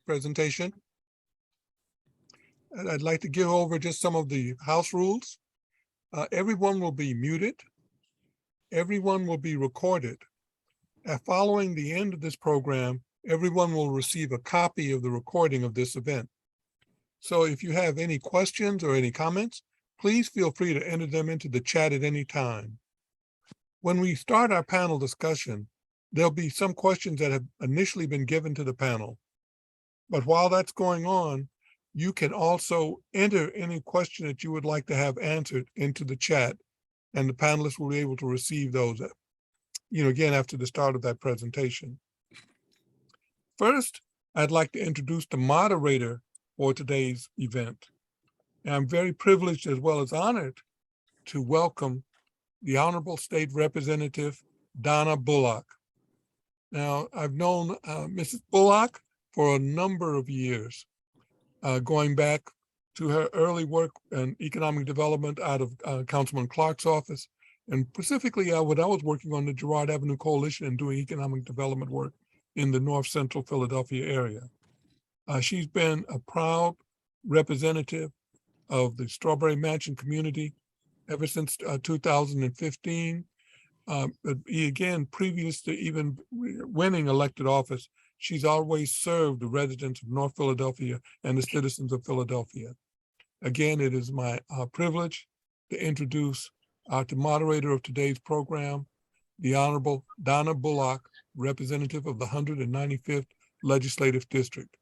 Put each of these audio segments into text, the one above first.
presentation. And I'd like to give over just some of the house rules. Everyone will be muted. Everyone will be recorded. Following the end of this program, everyone will receive a copy of the recording of this event. So if you have any questions or any comments, please feel free to enter them into the chat at any time. When we start our panel discussion, there'll be some questions that have initially been given to the panel. But while that's going on, you can also enter any question that you would like to have answered into the chat, and the panelists will be able to receive those, again, after the start of that presentation. First, I'd like to introduce the moderator for today's event. And I'm very privileged as well as honored to welcome the Honorable State Representative Donna Bullock. Now, I've known Mrs. Bullock for a number of years, going back to her early work in economic development out of Councilman Clark's office, and specifically when I was working on the Girard Avenue Coalition and doing economic development work in the North Central Philadelphia area. She's been a proud representative of the Strawberry Mansion community ever since 2015. Again, previous to even winning elected office, she's always served the residents of North Philadelphia and the citizens of Philadelphia. Again, it is my privilege to introduce the moderator of today's program, the Honorable Donna Bullock, representative of the 195th Legislative District.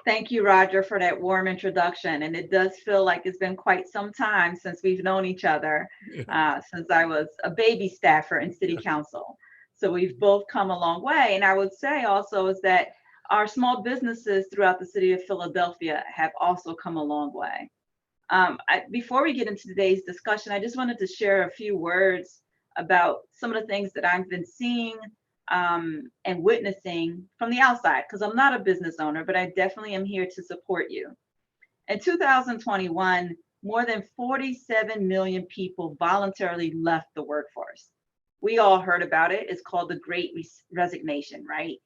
Thank you, Roger, for that warm introduction. And it does feel like it's been quite some time since we've known each other, since I was a baby staffer in City Council. So we've both come a long way. And I would say also is that our small businesses throughout the city of Philadelphia have also come a long way. Before we get into today's discussion, I just wanted to share a few words about some of the things that I've been seeing and witnessing from the outside, because I'm not a business owner, but I definitely am here to support you. In 2021, more than 47 million people voluntarily left the workforce. We all heard about it. It's called the Great Resignation, right?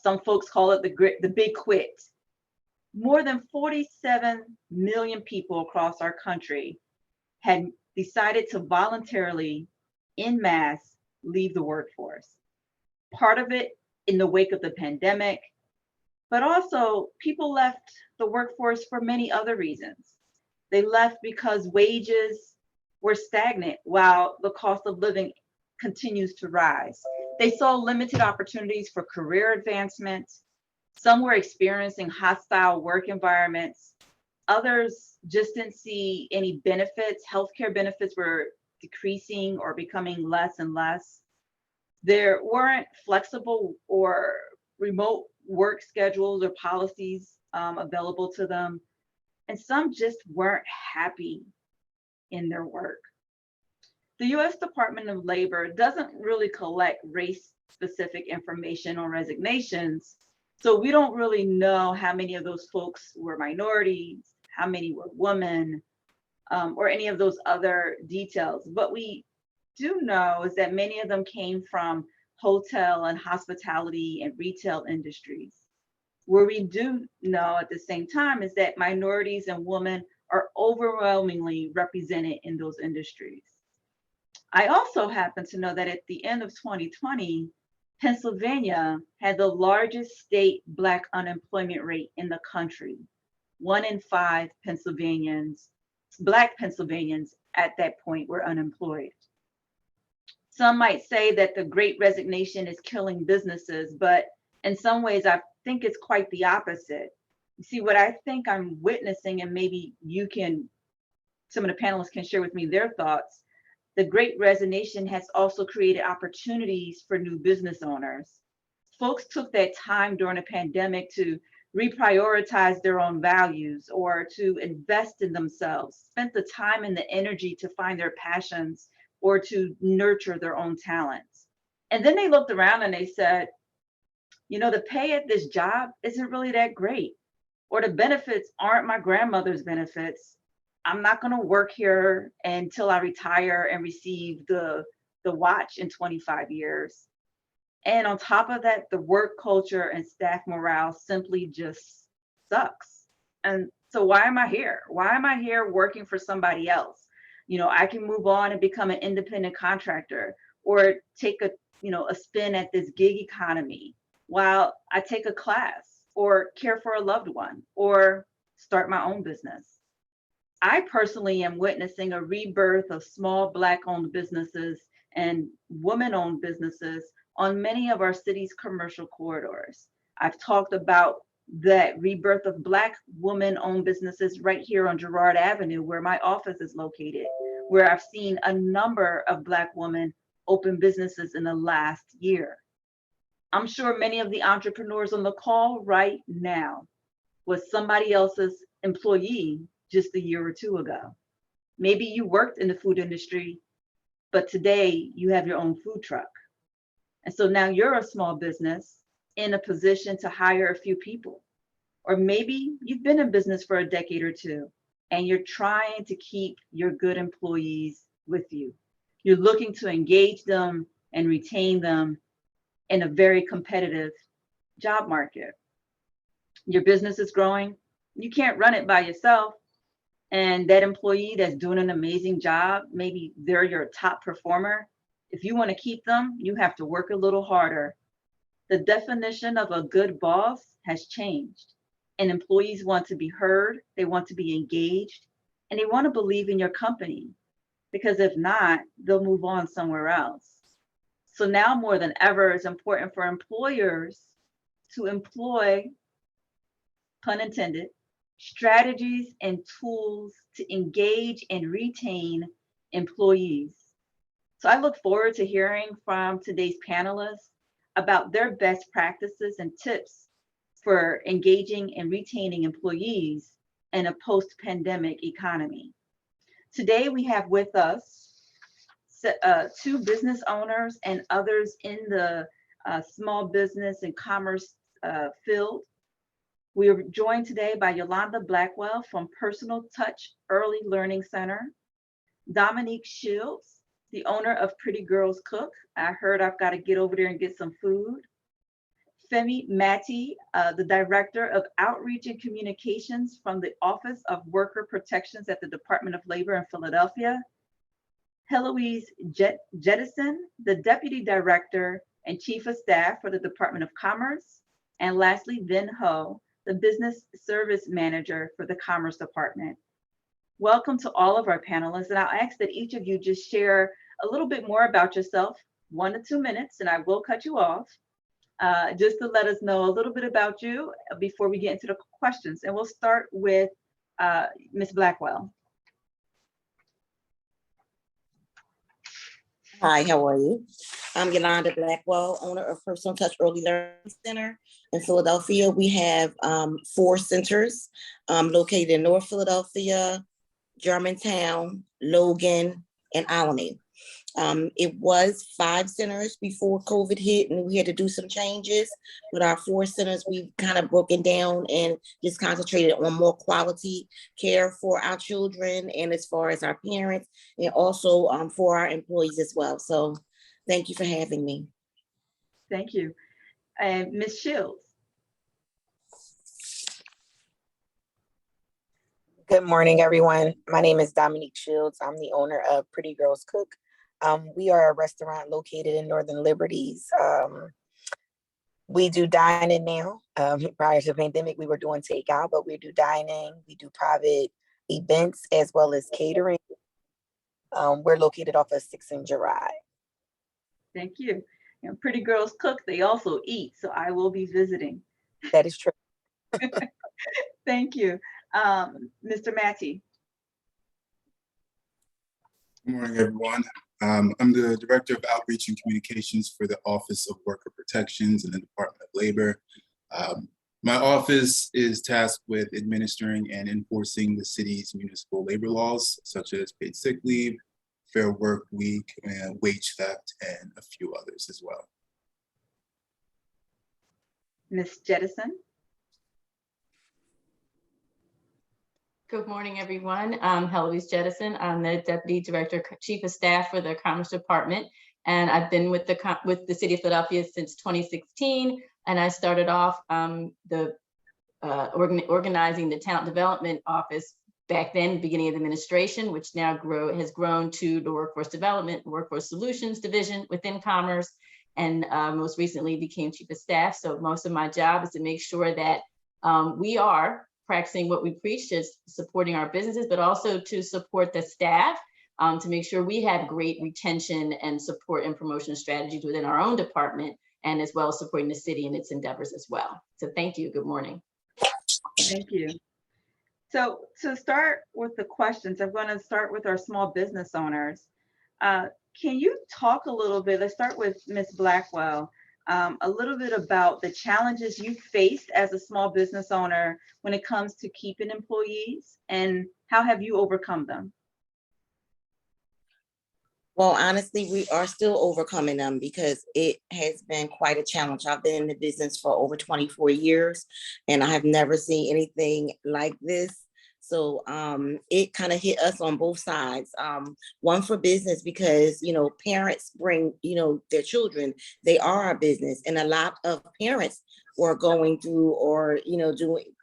Some folks call it the Big Quit. More than 47 million people across our country had decided to voluntarily, en masse, leave the workforce. Part of it in the wake of the pandemic, but also people left the workforce for many other reasons. They left because wages were stagnant while the cost of living continues to rise. They saw limited opportunities for career advancement. Some were experiencing hostile work environments. Others just didn't see any benefits. Healthcare benefits were decreasing or becoming less and less. There weren't flexible or remote work schedules or policies available to them. And some just weren't happy in their work. The US Department of Labor doesn't really collect race-specific information on resignations, so we don't really know how many of those folks were minorities, how many were women, or any of those other details. But we do know is that many of them came from hotel and hospitality and retail industries. Where we do know at the same time is that minorities and women are overwhelmingly represented in those industries. I also happen to know that at the end of 2020, Pennsylvania had the largest state Black unemployment rate in the country. 1 in 5 Black Pennsylvanians at that point were unemployed. Some might say that the Great Resignation is killing businesses, but in some ways, I think it's quite the opposite. You see, what I think I'm witnessing, and maybe some of the panelists can share with me their thoughts, the Great Resignation has also created opportunities for new business owners. Folks took that time during the pandemic to reprioritize their own values or to invest in themselves, spent the time and the energy to find their passions or to nurture their own talents. And then they looked around and they said, the pay at this job isn't really that great, or the benefits aren't my grandmother's benefits. I'm not going to work here until I retire and receive the watch in 25 years. And on top of that, the work culture and staff morale simply just sucks. And so why am I here? Why am I here working for somebody else? I can move on and become an independent contractor or take a spin at this gig economy while I take a class or care for a loved one or start my own business. I personally am witnessing a rebirth of small Black-owned businesses and women-owned businesses on many of our city's commercial corridors. I've talked about that rebirth of Black woman-owned businesses right here on Girard Avenue, where my office is located, where I've seen a number of Black women open businesses in the last year. I'm sure many of the entrepreneurs on the call right now was somebody else's employee just a year or two ago. Maybe you worked in the food industry, but today you have your own food truck. And so now you're a small business in a position to hire a few people. Or maybe you've been in business for a decade or two and you're trying to keep your good employees with you. You're looking to engage them and retain them in a very competitive job market. Your business is growing. You can't run it by yourself. And that employee that's doing an amazing job, maybe they're your top performer. If you want to keep them, you have to work a little harder. The definition of a good boss has changed, and employees want to be heard, they want to be engaged, and they want to believe in your company, because if not, they'll move on somewhere else. So now more than ever, it's important for employers to employ, pun intended, strategies and tools to engage and retain employees. So I look forward to hearing from today's panelists about their best practices and tips for engaging and retaining employees in a post-pandemic economy. Today we have with us two business owners and others in the small business and commerce field. We are joined today by Yolanda Blackwell from Personal Touch Early Learning Center, Dominique Shields, the owner of Pretty Girls Cook. I heard I've got to get over there and get some food. Femi Mati, the Director of Outreach and Communications from the Office of Worker Protections at the Department of Labor in Philadelphia. Heloise Jettison, the Deputy Director and Chief of Staff for the Department of Commerce. And lastly, Vin Ho, the Business Service Manager for the Commerce Department. Welcome to all of our panelists, and I'll ask that each of you just share a little bit more about yourself, 1 to 2 minutes, and I will cut you off, just to let us know a little bit about you before we get into the questions. And we'll start with Ms. Blackwell. Hi, how are you? I'm Yolanda Blackwell, owner of Personal Touch Early Learning Center in Philadelphia. We have 4 centers located in North Philadelphia, Germantown, Logan, and Alamy. It was 5 centers before COVID hit and we had to do some changes, but our 4 centers we've kind of broken down and just concentrated on more quality care for our children and as far as our parents and also for our employees as well. So thank you for having me. Thank you. And Ms. Shields. Good morning, everyone. My name is Dominique Shields. I'm the owner of Pretty Girls Cook. We are a restaurant located in Northern Liberties. We do dining now. Prior to the pandemic, we were doing takeout, but we do dining. We do private events as well as catering. We're located off of 6th and Girard. Thank you. And Pretty Girls Cook, they also eat, so I will be visiting. That is true. Thank you. Mr. Mati. Good morning, everyone. I'm the Director of Outreach and Communications for the Office of Worker Protections in the Department of Labor. My office is tasked with administering and enforcing the city's municipal labor laws, such as paid sick leave, fair work week, and wage theft, and a few others as well. Ms. Jettison. Good morning, everyone. I'm Heloise Jettison. I'm the Deputy Director, Chief of Staff for the Commerce Department. And I've been with the City of Philadelphia since 2016. And I started off organizing the Talent Development Office back then, beginning of administration, which now has grown to the Workforce Development, Workforce Solutions Division within Commerce, and most recently became Chief of Staff. So most of my job is to make sure that we are practicing what we preach, is supporting our businesses, but also to support the staff, to make sure we have great retention and support and promotion strategies within our own department, and as well as supporting the city and its endeavors as well. So thank you. Good morning. Thank you. So to start with the questions, I'm going to start with our small business owners. Can you talk a little bit, let's start with Ms. Blackwell, a little bit about the challenges you faced as a small business owner when it comes to keeping employees, and how have you overcome them? Well, honestly, we are still overcoming them because it has been quite a challenge. I've been in the business for over 24 years and I have never seen anything like this. So it kind of hit us on both sides. One, for business, because, parents bring, their children, they are our business. And a lot of parents were going through or,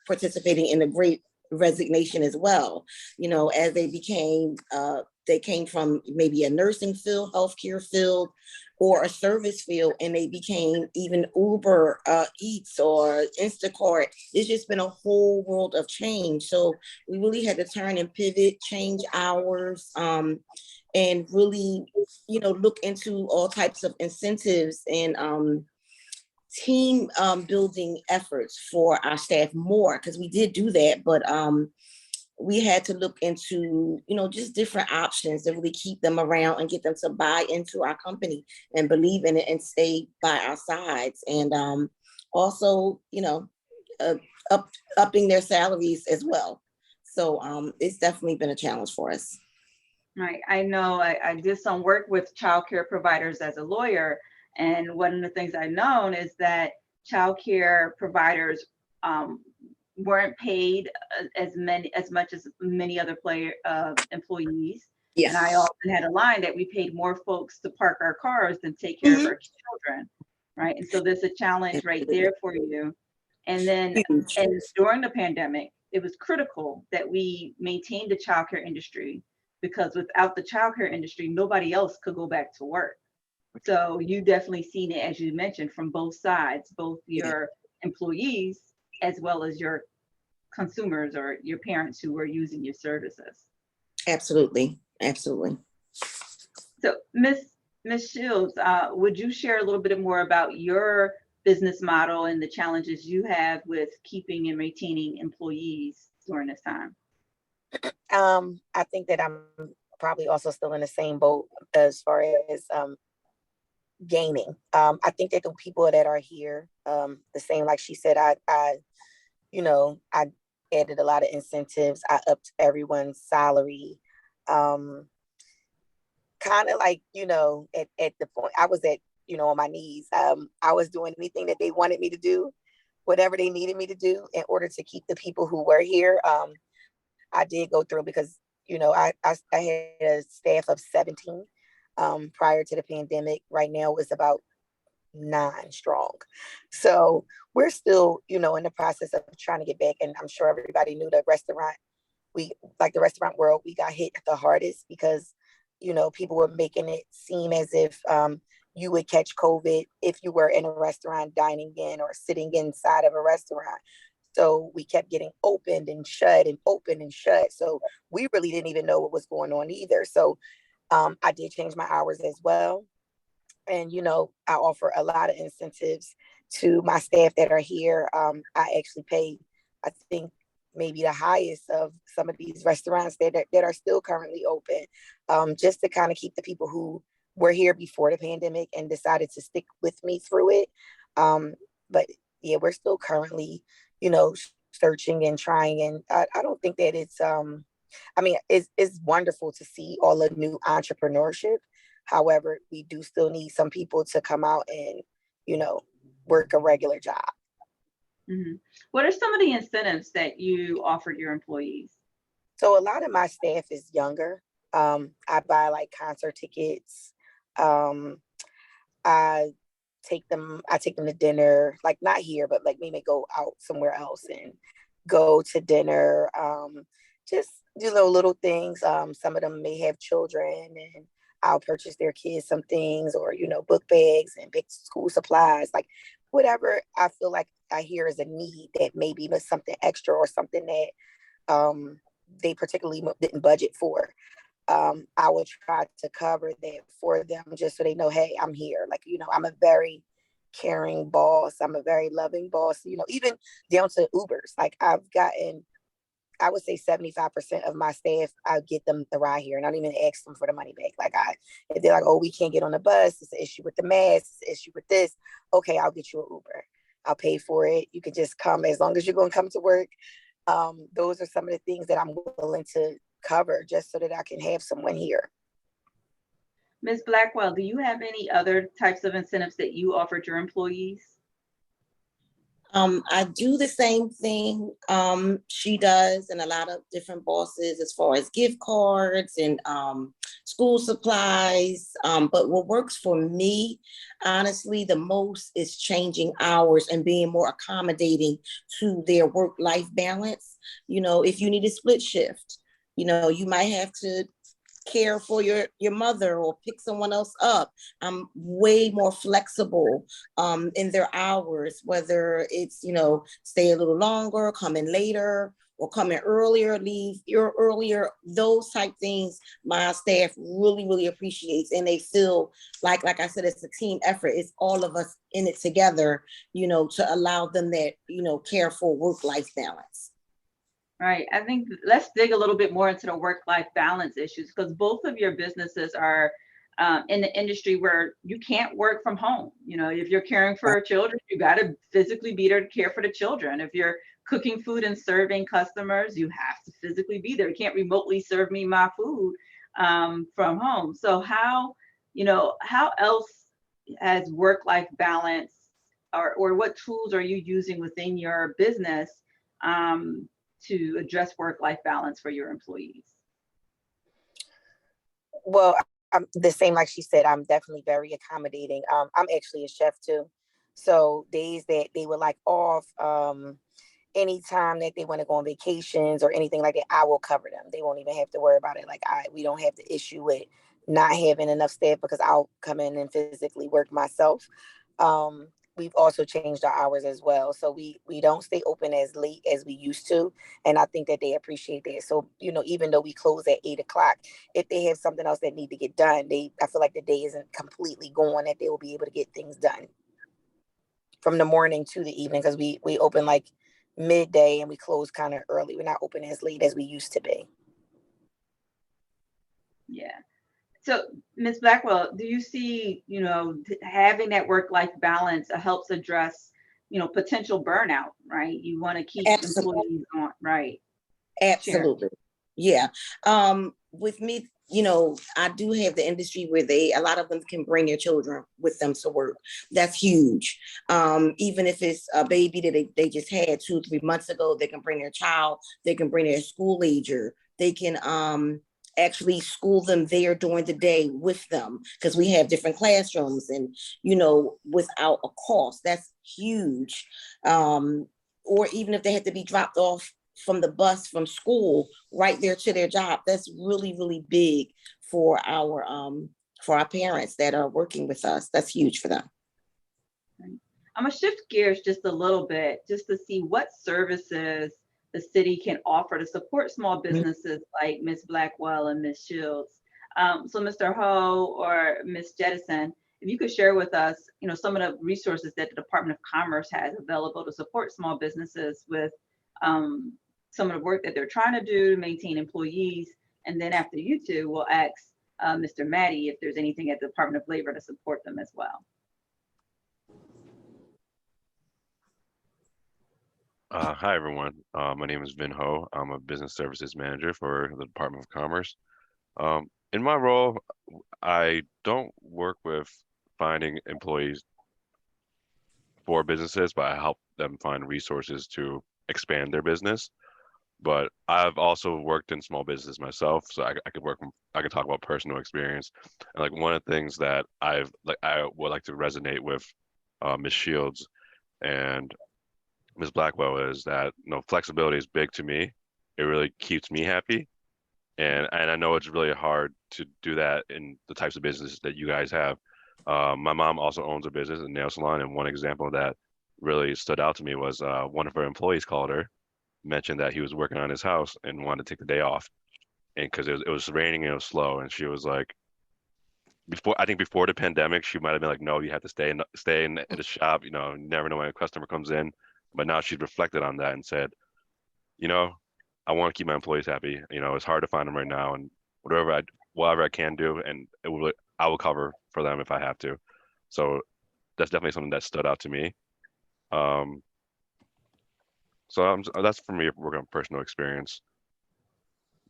participating in the Great Resignation as well, as they came from maybe a nursing field, healthcare field, or a service field, and they became even Uber Eats or Instacart. It's just been a whole world of change. So we really had to turn and pivot, change hours, and really, look into all types of incentives and team building efforts for our staff more, because we did do that, but we had to look into, just different options to really keep them around and get them to buy into our company and believe in it and stay by our sides. And also, upping their salaries as well. So it's definitely been a challenge for us. Right. I know I did some work with childcare providers as a lawyer. And one of the things I've known is that childcare providers weren't paid as much as many other employees. Yeah. And I often had a line that we paid more folks to park our cars than take care of our children, right? And so there's a challenge right there for you. And then and during the pandemic, it was critical that we maintain the childcare industry, because without the childcare industry, nobody else could go back to work. So you definitely seen it, as you mentioned, from both sides, both your employees as well as your consumers or your parents who were using your services. Absolutely, absolutely. So Ms. Shields, would you share a little bit more about your business model and the challenges you have with keeping and retaining employees during this time? I think that I'm probably also still in the same boat as far as gaining. I think that the people that are here, the same, like she said, I added a lot of incentives. I upped everyone's salary. Kind of like, at the point I was at, on my knees. I was doing anything that they wanted me to do, whatever they needed me to do in order to keep the people who were here. I did go through, because, I had a staff of 17 prior to the pandemic. Right now it's about 9 strong. So we're still, in the process of trying to get back. And I'm sure everybody knew the restaurant, the restaurant world, we got hit the hardest because, people were making it seem as if you would catch COVID if you were in a restaurant dining in or sitting inside of a restaurant. So we kept getting opened and shut and opened and shut. So we really didn't even know what was going on either. So I did change my hours as well. And, I offer a lot of incentives to my staff that are here. I actually pay, I think, maybe the highest of some of these restaurants that are still currently open, just to kind of keep the people who were here before the pandemic and decided to stick with me through it. But yeah, we're still currently, searching and trying. And I don't think that it's, it's wonderful to see all the new entrepreneurship. However, we do still need some people to come out and, work a regular job. Mm-hmm. What are some of the incentives that you offered your employees? So a lot of my staff is younger. I buy like concert tickets. I I take them to dinner, like not here, but like maybe go out somewhere else and go to dinner. Just little things. Some of them may have children, and I'll purchase their kids some things, or book bags and big school supplies, like whatever I feel like I hear is a need that maybe was something extra or something that they particularly didn't budget for. I will try to cover that for them just so they know, hey, I'm here. Like, I'm a very caring boss. I'm a very loving boss, even down to Ubers. Like I've gotten, I would say 75% of my staff, I get them the ride here and I don't even ask them for the money back. Like if they're like, oh, we can't get on the bus, it's an issue with the mask, it's an issue with this. Okay, I'll get you an Uber. I'll pay for it. You can just come as long as you're going to come to work. Those are some of the things that I'm willing to cover just so that I can have someone here. Ms. Blackwell, do you have any other types of incentives that you offer to your employees? I do the same thing she does, and a lot of different bosses as far as gift cards and school supplies. But what works for me, honestly, the most is changing hours and being more accommodating to their work-life balance. If you need a split shift, you might have to care for your mother or pick someone else up. I'm way more flexible in their hours, whether it's, stay a little longer, come in later, or come in earlier, leave earlier. Those type things my staff really, really appreciates. And they feel like I said, it's a team effort. It's all of us in it together, to allow them that, careful work-life balance. Right. I think let's dig a little bit more into the work-life balance issues, because both of your businesses are in the industry where you can't work from home. If you're caring for children, you got to physically be there to care for the children. If you're cooking food and serving customers, you have to physically be there. You can't remotely serve me my food from home. So how else has work-life balance, or what tools are you using within your business to address work-life balance for your employees? Well, I'm the same, like she said, I'm definitely very accommodating. I'm actually a chef too. So days that they were like off, anytime that they want to go on vacations or anything like that, I will cover them. They won't even have to worry about it. Like we don't have the issue with not having enough staff because I'll come in and physically work myself. We've also changed our hours as well. So we don't stay open as late as we used to. And I think that they appreciate that. So, even though we close at 8 o'clock, if they have something else that need to get done, I feel like the day isn't completely gone, that they will be able to get things done from the morning to the evening, because we open like midday and we close kind of early. We're not open as late as we used to be. Yeah. So, Ms. Blackwell, do you see, having that work-life balance helps address, potential burnout, right? You want to keep employees on, right? Absolutely. Sure. Yeah. With me, I do have the industry where a lot of them can bring their children with them to work. That's huge. Even if it's a baby that they just had 2-3 months ago, they can bring their child, they can bring their school ager, they can actually school them there during the day with them, because we have different classrooms and, without a cost. That's huge. Or even if they had to be dropped off from the bus from school right there to their job, that's really, really big for our parents that are working with us. That's huge for them. I'm gonna shift gears just a little bit just to see what services the city can offer to support small businesses like Ms. Blackwell and Ms. Shields. So Mr. Ho or Ms. Jettison, if you could share with us, some of the resources that the Department of Commerce has available to support small businesses with some of the work that they're trying to do to maintain employees. And then after you two, we'll ask Mr. Maddie if there's anything at the Department of Labor to support them as well. Hi, everyone. My name is Vin Ho. I'm a business services manager for the Department of Commerce. In my role, I don't work with finding employees for businesses, but I help them find resources to expand their business. but I've also worked in small business myself, so I could talk about personal experience. And like one of the things that I would like to resonate with Ms. Shields and Ms. Blackwell is that, you know, flexibility is big to me. It really keeps me happy. And I know it's really hard to do that in the types of businesses that you guys have. My mom also owns a business, a nail salon, and one example that really stood out to me was one of her employees called her, mentioned that he was working on his house and wanted to take the day off, and because it was raining and it was slow, and she was like, before the pandemic, she might have been like, no, you have to stay in the shop. You know, you never know when a customer comes in. But now she's reflected on that and said, you know, I want to keep my employees happy. You know, it's hard to find them right now, and whatever I can do, and I will cover for them if I have to. So that's definitely something that stood out to me. So that's for me, working on personal experience.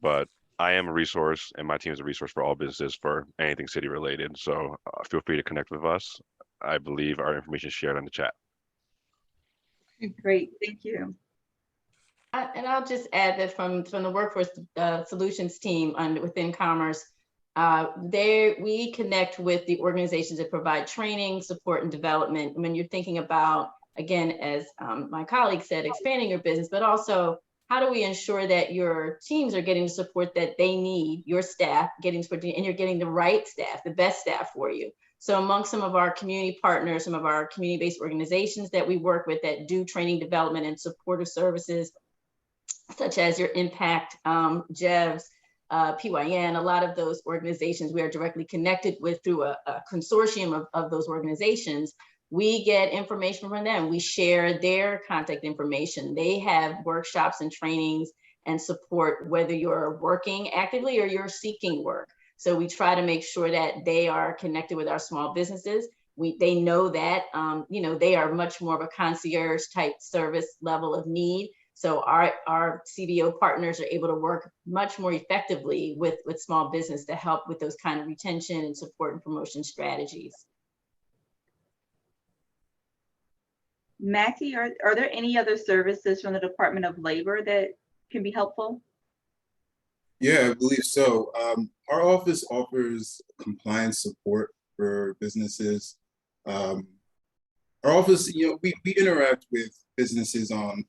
But I am a resource, and my team is a resource for all businesses for anything city related. So feel free to connect with us. I believe our information is shared on the chat. Great, thank you. And I'll just add that from the Workforce Solutions team within Commerce, we connect with the organizations that provide training, support, and development. When you're thinking about, again, as my colleague said, expanding your business, but also how do we ensure that your teams are getting the support that they need, your staff getting support, and you're getting the right staff, the best staff for you. So among some of our community partners, some of our community-based organizations that we work with that do training, development, and supportive services, such as your Impact, JEVs, PYN, a lot of those organizations we are directly connected with through a consortium of those organizations. We get information from them. We share their contact information. They have workshops and trainings and support, whether you're working actively or you're seeking work. So we try to make sure that they are connected with our small businesses. They know that, you know, they are much more of a concierge type service level of need. So our CBO partners are able to work much more effectively with small business to help with those kind of retention and support and promotion strategies. Matty, are there any other services from the Department of Labor that can be helpful? Yeah, I believe so. Our office offers compliance support for businesses. Our office, you know, we interact with businesses on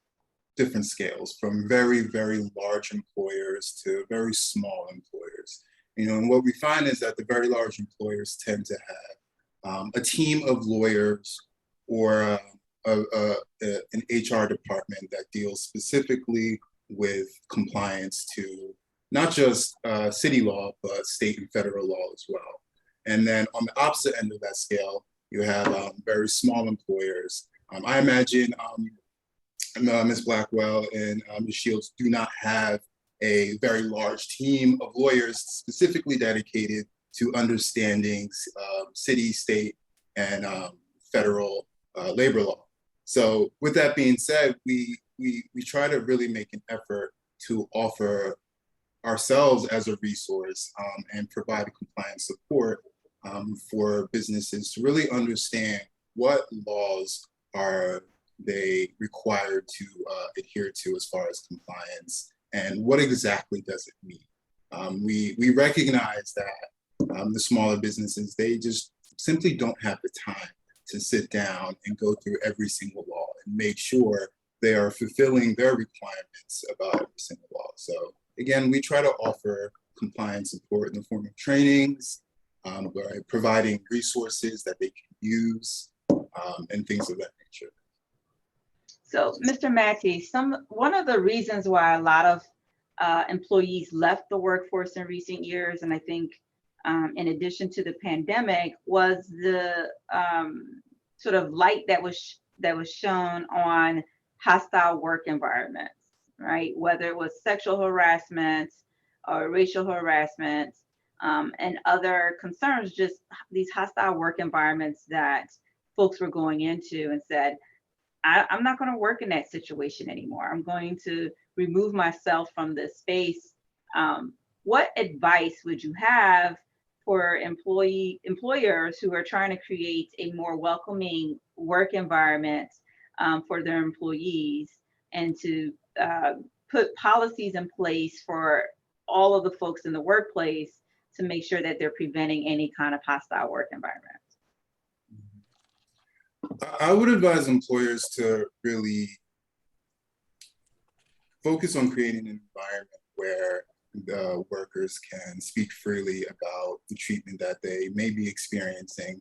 different scales, from very, very large employers to very small employers. You know, and what we find is that the very large employers tend to have a team of lawyers or an HR department that deals specifically with compliance to not just city law, but state and federal law as well. And then on the opposite end of that scale, you have very small employers. I imagine Ms. Blackwell and Ms. Shields do not have a very large team of lawyers specifically dedicated to understanding city, state, and federal labor law. So with that being said, we try to really make an effort to offer ourselves as a resource and provide compliance support for businesses to really understand what laws are they required to adhere to as far as compliance, and what exactly does it mean. We recognize that the smaller businesses, they just simply don't have the time to sit down and go through every single law and make sure they are fulfilling their requirements about every single law. So again, we try to offer compliance support in the form of trainings, providing resources that they can use, and things of that nature. So, Mr. Matty, one of the reasons why a lot of employees left the workforce in recent years, and I think in addition to the pandemic, was the sort of light that was shown on hostile work environments, right? Whether it was sexual harassment or racial harassment and other concerns, just these hostile work environments that folks were going into and said, I'm not going to work in that situation anymore. I'm going to remove myself from this space. What advice would you have for employers who are trying to create a more welcoming work environment for their employees, and to put policies in place for all of the folks in the workplace to make sure that they're preventing any kind of hostile work environment. I would advise employers to really focus on creating an environment where the workers can speak freely about the treatment that they may be experiencing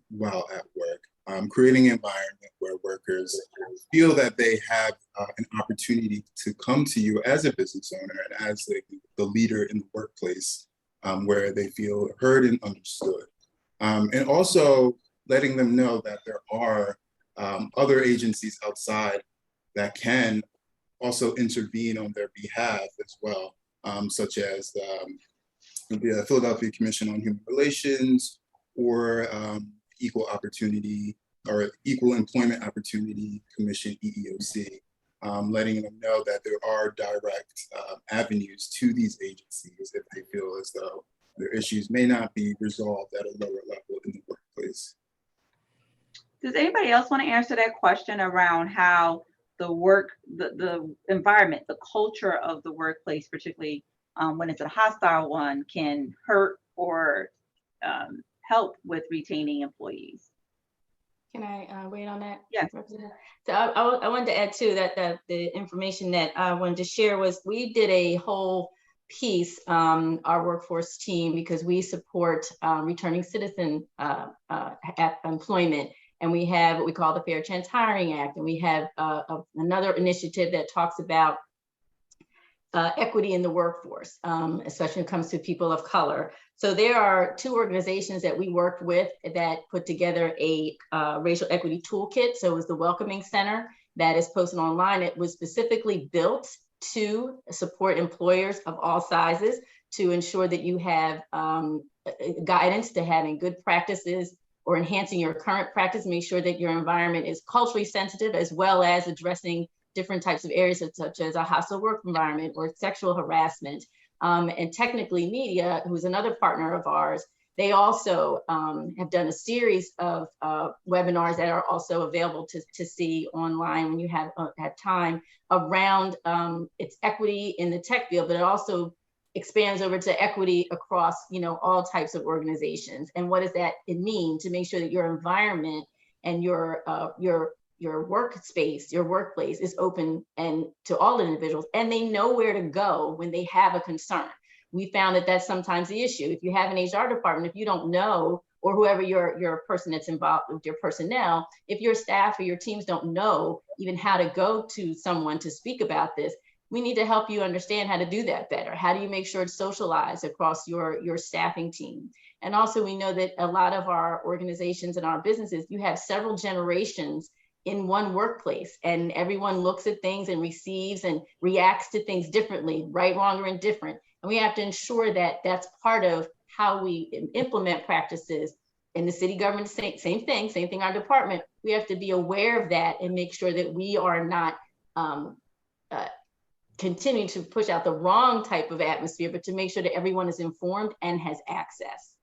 while at work. Creating an environment where workers feel that they have an opportunity to come to you as a business owner and as the leader in the workplace, where they feel heard and understood. And also letting them know that there are other agencies outside that can also intervene on their behalf as well, such as the Philadelphia Commission on Human Relations or Equal Opportunity or Equal Employment Opportunity Commission, EEOC, letting them know that there are direct avenues to these agencies if they feel as though their issues may not be resolved at a lower level in the workplace. Does anybody else want to answer that question around how the environment, the culture of the workplace, particularly when it's a hostile one, can hurt or help with retaining employees? Can I weigh in on that? Yes. So I wanted to add too that the information that I wanted to share was we did a whole piece, our workforce team, because we support returning citizen employment. And we have what we call the Fair Chance Hiring Act. And we have another initiative that talks about equity in the workforce, especially when it comes to people of color. So there are two organizations that we worked with that put together a racial equity toolkit. So it was the Welcoming Center that is posted online. It was specifically built to support employers of all sizes to ensure that you have guidance to having good practices or enhancing your current practice, make sure that your environment is culturally sensitive, as well as addressing different types of areas such as a hostile work environment or sexual harassment. And Technically Media, who's another partner of ours, they also have done a series of webinars that are also available to see online when you have time around its equity in the tech field, but it also expands over to equity across, all types of organizations. And what does that mean to make sure that your environment and your workspace, your workplace is open and to all individuals, and they know where to go when they have a concern. We found that that's sometimes the issue. If you have an HR department, if you don't know, or whoever your person that's involved with your personnel, if your staff or your teams don't know even how to go to someone to speak about this, we need to help you understand how to do that better. How do you make sure it's socialized across your staffing team? And also we know that a lot of our organizations and our businesses, you have several generations in one workplace, and everyone looks at things and receives and reacts to things differently, right, wrong, or indifferent. And we have to ensure that that's part of how we implement practices in the city government. Same thing, our department. We have to be aware of that and make sure that we are not continuing to push out the wrong type of atmosphere, but to make sure that everyone is informed and has access.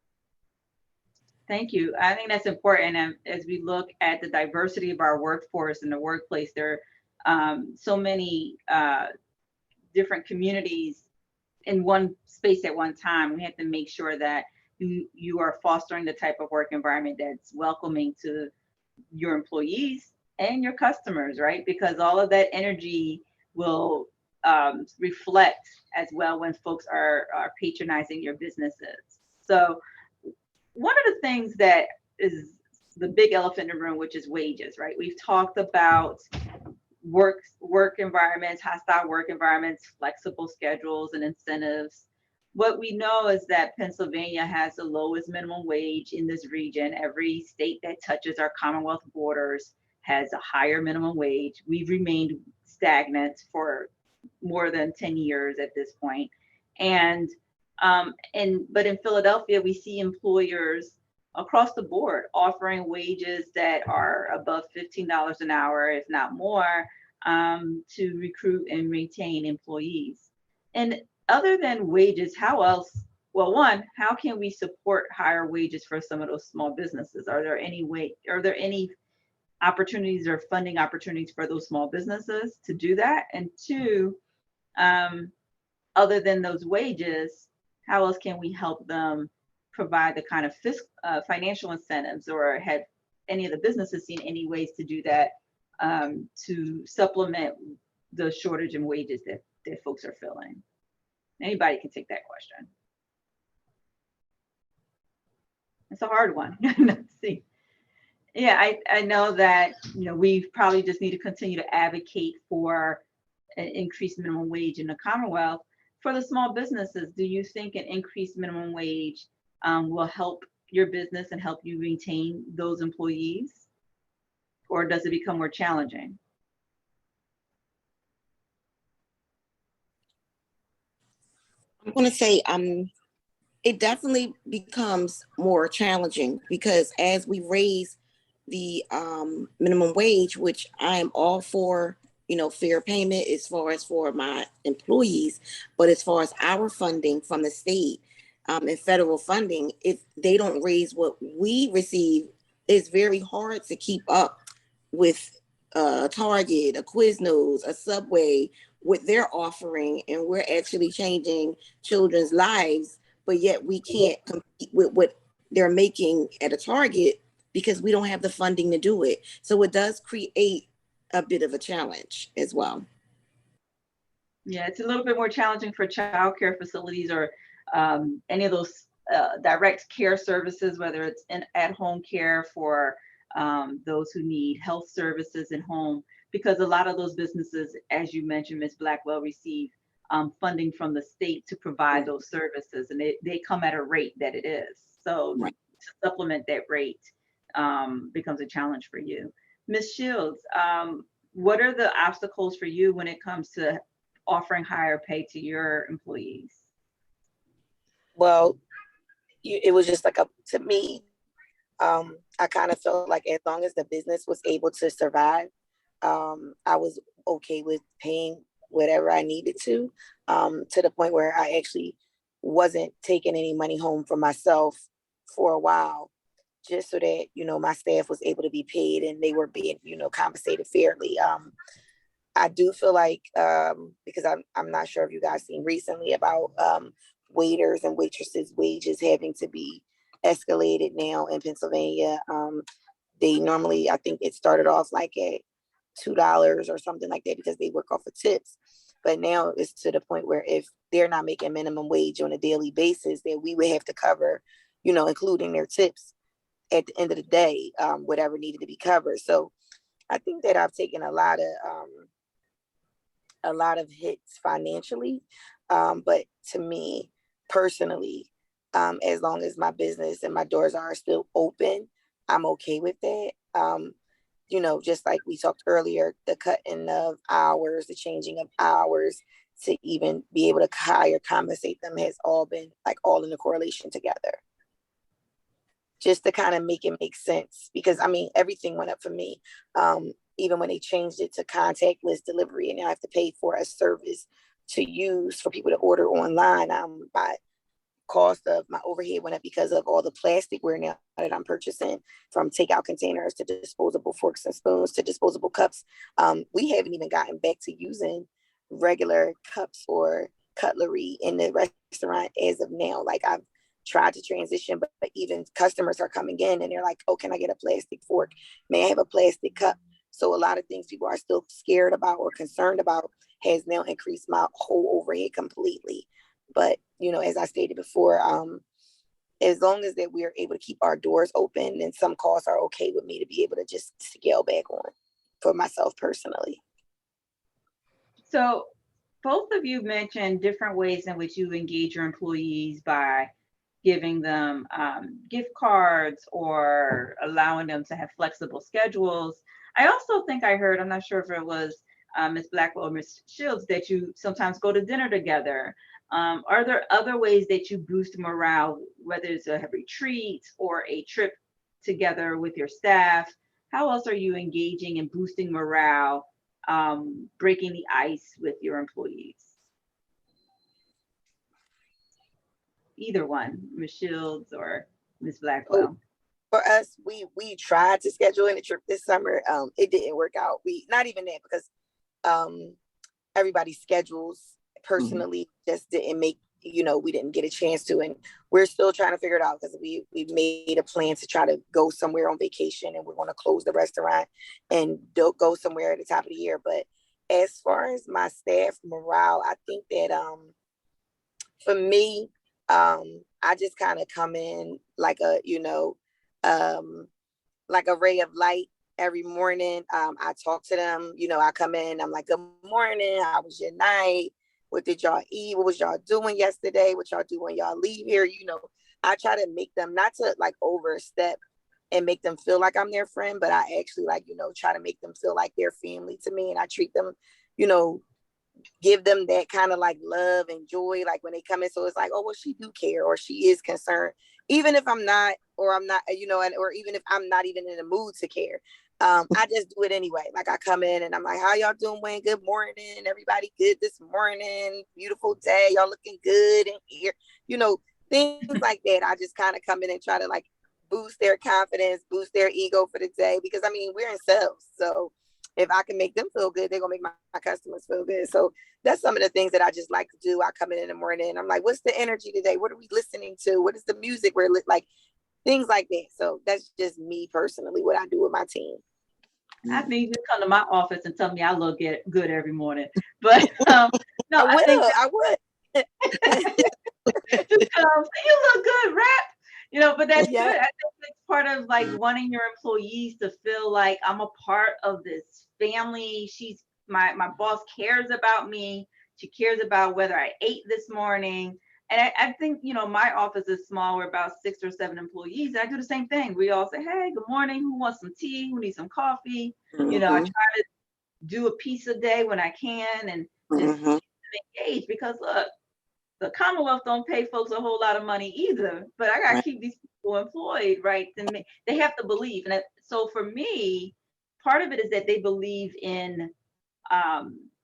Thank you. I think that's important. And as we look at the diversity of our workforce in the workplace, there are so many different communities in one space at one time. We have to make sure that you are fostering the type of work environment that's welcoming to your employees and your customers, right? Because all of that energy will reflect as well when folks are patronizing your businesses. So one of the things that is the big elephant in the room, which is wages, right? We've talked about work environments, hostile work environments, flexible schedules and incentives. What we know is that Pennsylvania has the lowest minimum wage in this region. Every state that touches our Commonwealth borders has a higher minimum wage. We've remained stagnant for more than 10 years at this point. But in Philadelphia, we see employers across the board offering wages that are above $15 an hour, if not more, to recruit and retain employees. And other than wages, how else? Well, one, how can we support higher wages for some of those small businesses? Are there any opportunities or funding opportunities for those small businesses to do that? And two, Other than those wages, how else can we help them provide the kind of financial incentives, or have any of the businesses seen any ways to do that to supplement the shortage in wages that folks are feeling? Anybody can take that question. It's a hard one. Let's see. Yeah, I know that, we probably just need to continue to advocate for an increased minimum wage in the Commonwealth. For the small businesses, do you think an increased minimum wage will help your business and help you retain those employees? Or does it become more challenging? I'm going to say it definitely becomes more challenging, because as we raise the minimum wage, which I am all for, fair payment as far as for my employees, but as far as our funding from the state and federal funding, if they don't raise what we receive, it's very hard to keep up with Target, a Quiznos, a Subway, what they're offering, and we're actually changing children's lives, but yet we can't compete with what they're making at a Target because we don't have the funding to do it. So it does create a bit of a challenge as well. Yeah, it's a little bit more challenging for childcare facilities or any of those direct care services, whether it's in at-home care for those who need health services at home, because a lot of those businesses, as you mentioned, Ms. Blackwell, receive funding from the state to provide those services, and they come at a rate that it is. So to supplement that rate becomes a challenge for you. Ms. Shields, what are the obstacles for you when it comes to offering higher pay to your employees? Well, it was just like to me, I kind of felt like as long as the business was able to survive, I was okay with paying whatever I needed to the point where I actually wasn't taking any money home for myself for a while, just so that, my staff was able to be paid and they were being, compensated fairly. I do feel like, because I'm not sure if you guys seen recently about waiters and waitresses' wages having to be escalated now in Pennsylvania. They normally, I think it started off like at $2 or something like that because they work off of tips. But now it's to the point where if they're not making minimum wage on a daily basis, then we would have to cover, including their tips at the end of the day, whatever needed to be covered. So I think that I've taken a lot of hits financially. But to me personally, as long as my business and my doors are still open, I'm okay with that. Just like we talked earlier, the cutting of hours, the changing of hours to even be able to hire, compensate them has all been like all in the correlation together. Just to kind of make it make sense, because everything went up for me. Even when they changed it to contactless delivery, and now I have to pay for a service to use for people to order online. My cost of my overhead went up because of all the plasticware now that I'm purchasing, from takeout containers to disposable forks and spoons to disposable cups. We haven't even gotten back to using regular cups or cutlery in the restaurant as of now. Like I've tried to transition, but even customers are coming in and they're like, oh, can I get a plastic fork? May I have a plastic cup? So a lot of things people are still scared about or concerned about has now increased my whole overhead completely. But, as I stated before, as long as that we're able to keep our doors open, then some costs are okay with me to be able to just scale back on for myself personally. So both of you mentioned different ways in which you engage your employees by giving them gift cards or allowing them to have flexible schedules. I also think I heard, I'm not sure if it was Ms. Blackwell or Ms. Shields, that you sometimes go to dinner together. Are there other ways that you boost morale, whether it's a retreat or a trip together with your staff? How else are you engaging and boosting morale, breaking the ice with your employees? Either one, Ms. Shields or Ms. Blackwell. For us, we tried to schedule in a trip this summer. It didn't work out. Not even that, because everybody's schedules personally just didn't make, we didn't get a chance to, and we're still trying to figure it out because we've made a plan to try to go somewhere on vacation, and we're going to close the restaurant and go somewhere at the top of the year. But as far as my staff morale, I think that for me, I just kind of come in like a, like a ray of light every morning. I talk to them, I come in, I'm like, good morning, how was your night? What did y'all eat? What was y'all doing yesterday? What y'all do when y'all leave here? I try to make them, not to like overstep and make them feel like I'm their friend, but I actually like, try to make them feel like they're family to me. And I treat them, give them that kind of like love and joy, like when they come in. So it's like, oh, well, she do care, or she is concerned, even if I'm not, or I'm not, or even if I'm not even in the mood to care. I just do it anyway. Like I come in and I'm like, how y'all doing? Good morning. Everybody good this morning. Beautiful day. Y'all looking good in here. Things like that. I just kind of come in and try to like boost their confidence, boost their ego for the day. Because I mean, we're in sales. So if I can make them feel good, they're gonna make my customers feel good. So that's some of the things that I just like to do. I come in the morning and I'm like, what's the energy today? What are we listening to? What is the music we're like? Things like that. So that's just me personally, what I do with my team. I think you come to my office and tell me I look good every morning. But no, I would. Just come, you look good, rap. But that's good. I think it's part of like wanting your employees to feel like I'm a part of this family. My boss cares about me. She cares about whether I ate this morning. And I think, my office is small. We're about 6 or 7 employees. I do the same thing. We all say, hey, good morning. Who wants some tea? Who needs some coffee? I try to do a piece a day when I can and just keep them engaged, because look, the Commonwealth don't pay folks a whole lot of money either, but I got to keep these people employed, right? And they have to believe. And so for me, part of it is that they believe in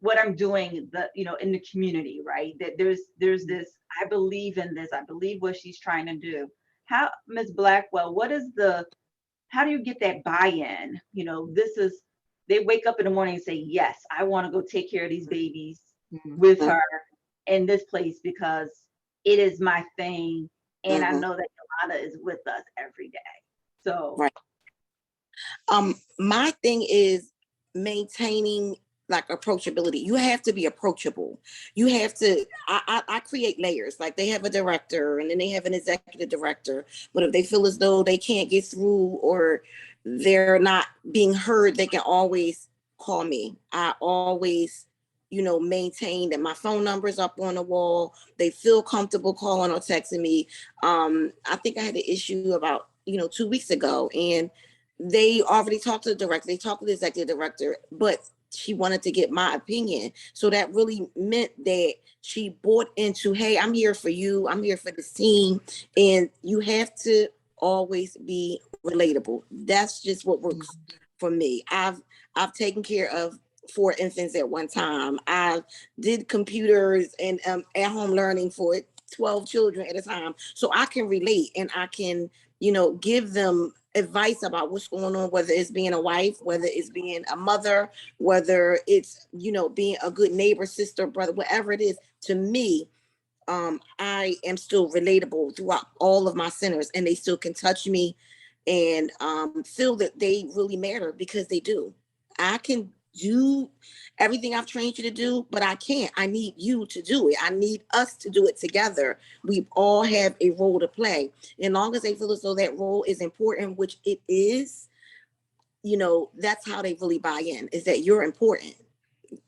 what I'm doing, in the community, right? That there's this, I believe in this, I believe what she's trying to do. How, Ms. Blackwell, how do you get that buy-in? They wake up in the morning and say, yes, I want to go take care of these babies with her in this place because it is my thing. And I know that Colona is with us every day. So. My thing is maintaining like approachability. You have to be approachable. You have to, I create layers. Like they have a director and then they have an executive director. But if they feel as though they can't get through or they're not being heard, they can always call me. I always, maintain that my phone number is up on the wall. They feel comfortable calling or texting me. I think I had an issue about, 2 weeks ago, and they already talked to the director. They talked to the executive director, but she wanted to get my opinion. So that really meant that she bought into, hey, I'm here for you. I'm here for this team. And you have to always be relatable. That's just what works for me. I've taken care of 4 infants at one time. I did computers and at-home learning for 12 children at a time. So I can relate and I can, give them advice about what's going on, whether it's being a wife, whether it's being a mother, whether it's, being a good neighbor, sister, brother, whatever it is. To me, I am still relatable throughout all of my centers, and they still can touch me and feel that they really matter, because they do. I can do everything I've trained you to do, but I can't. I need you to do it. I need us to do it together. We all have a role to play. And long as they feel as though that role is important, which it is, that's how they really buy in, is that you're important,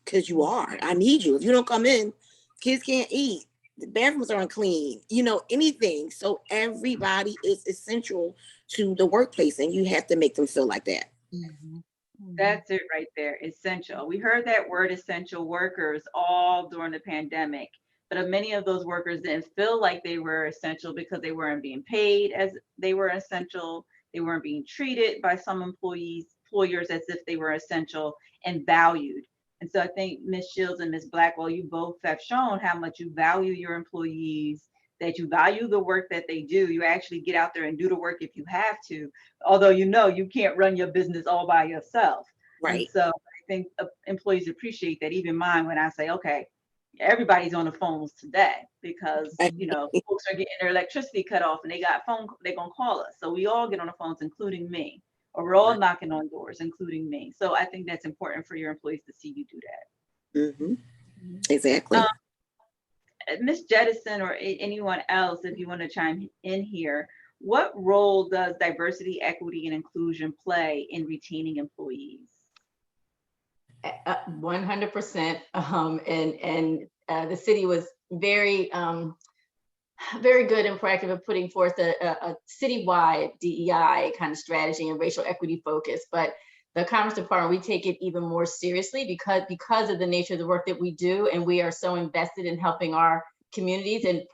because you are. I need you. If you don't come in, kids can't eat. The bathrooms are unclean, anything. So everybody is essential to the workplace, and you have to make them feel like that. That's it right there, essential. We heard that word essential workers all during the pandemic, but many of those workers didn't feel like they were essential because they weren't being paid as they were essential. They weren't being treated by some employers as if they were essential and valued. And so I think Ms. Shields and Ms. Blackwell, you both have shown how much you value your employees, that you value the work that they do. You actually get out there and do the work if you have to, although you can't run your business all by yourself. Right. And so I think employees appreciate that, even mine, when I say, okay, everybody's on the phones today because, folks are getting their electricity cut off and they're going to call us. So we all get on the phones, including me, or we're all knocking on doors, including me. So I think that's important for your employees to see you do that. Mm-hmm. Exactly. Ms. Jettison or anyone else, if you want to chime in here, what role does diversity, equity, and inclusion play in retaining employees? 100%. The city was very, very good and proactive of putting forth a citywide DEI kind of strategy and racial equity focus. But the Commerce Department, we take it even more seriously because of the nature of the work that we do, and we are so invested in helping our communities and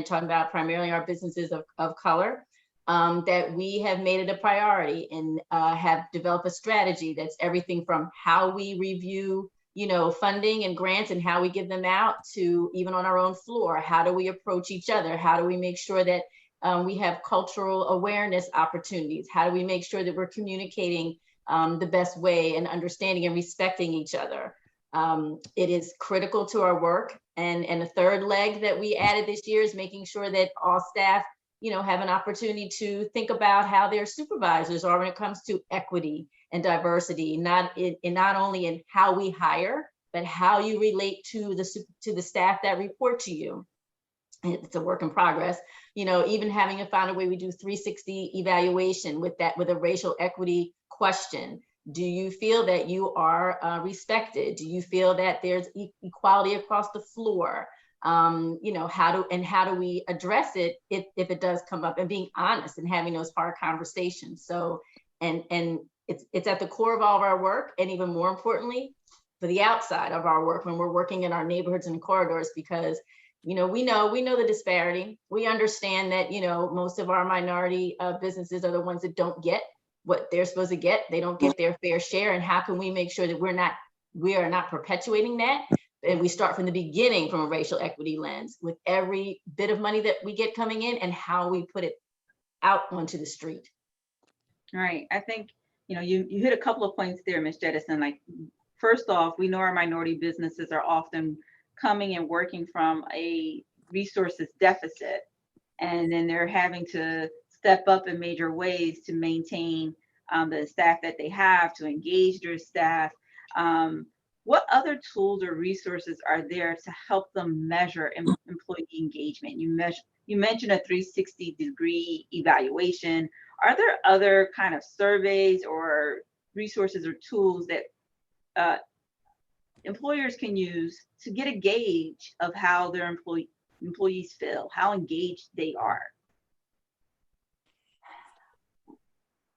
talking about primarily our businesses of color, that we have made it a priority and have developed a strategy that's everything from how we review, funding and grants and how we give them out, to even on our own floor, how do we approach each other? How do we make sure that we have cultural awareness opportunities? How do we make sure that we're communicating the best way and understanding and respecting each other? It is critical to our work. And a third leg that we added this year is making sure that all staff, have an opportunity to think about how their supervisors are when it comes to equity and diversity, not only in how we hire, but how you relate to the staff that report to you. It's a work in progress. Even having found a way, we do 360 evaluation with a racial equity question. Do you feel that you are respected? Do you feel that there's equality across the floor? How do we address it if it does come up, and being honest and having those hard conversations. So, and it's at the core of all of our work, and even more importantly, for the outside of our work when we're working in our neighborhoods and corridors, because we know the disparity. We understand that most of our minority businesses are the ones that don't get what they're supposed to get. They don't get their fair share, and how can we make sure that we are not perpetuating that? And we start from the beginning from a racial equity lens with every bit of money that we get coming in and how we put it out onto the street. All right. I think, you hit a couple of points there, Ms. Jettison. Like, first off, we know our minority businesses are often coming and working from a resources deficit, and then they're having to step up in major ways to maintain the staff that they have, to engage their staff. What other tools or resources are there to help them measure employee engagement? You mentioned a 360-degree evaluation. Are there other kind of surveys or resources or tools that employers can use to get a gauge of how their employees feel, how engaged they are?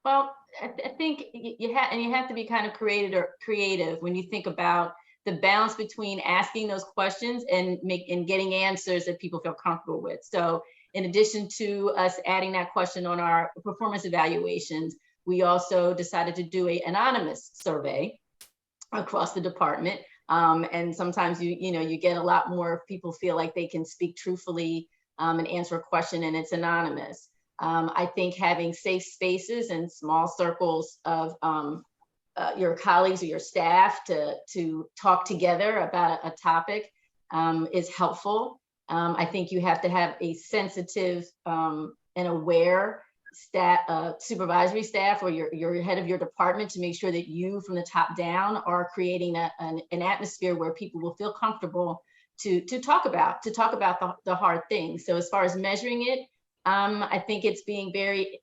Well, I think you have to be kind of creative when you think about the balance between asking those questions and getting answers that people feel comfortable with. So in addition to us adding that question on our performance evaluations, we also decided to do an anonymous survey across the department. And sometimes you get a lot more people feel like they can speak truthfully and answer a question, and it's anonymous. I think having safe spaces and small circles of your colleagues or your staff to talk together about a topic is helpful. I think you have to have a sensitive and aware staff, supervisory staff, or your head of your department, to make sure that you, from the top down, are creating an atmosphere where people will feel comfortable to talk about the hard things. So as far as measuring it, I think it's being very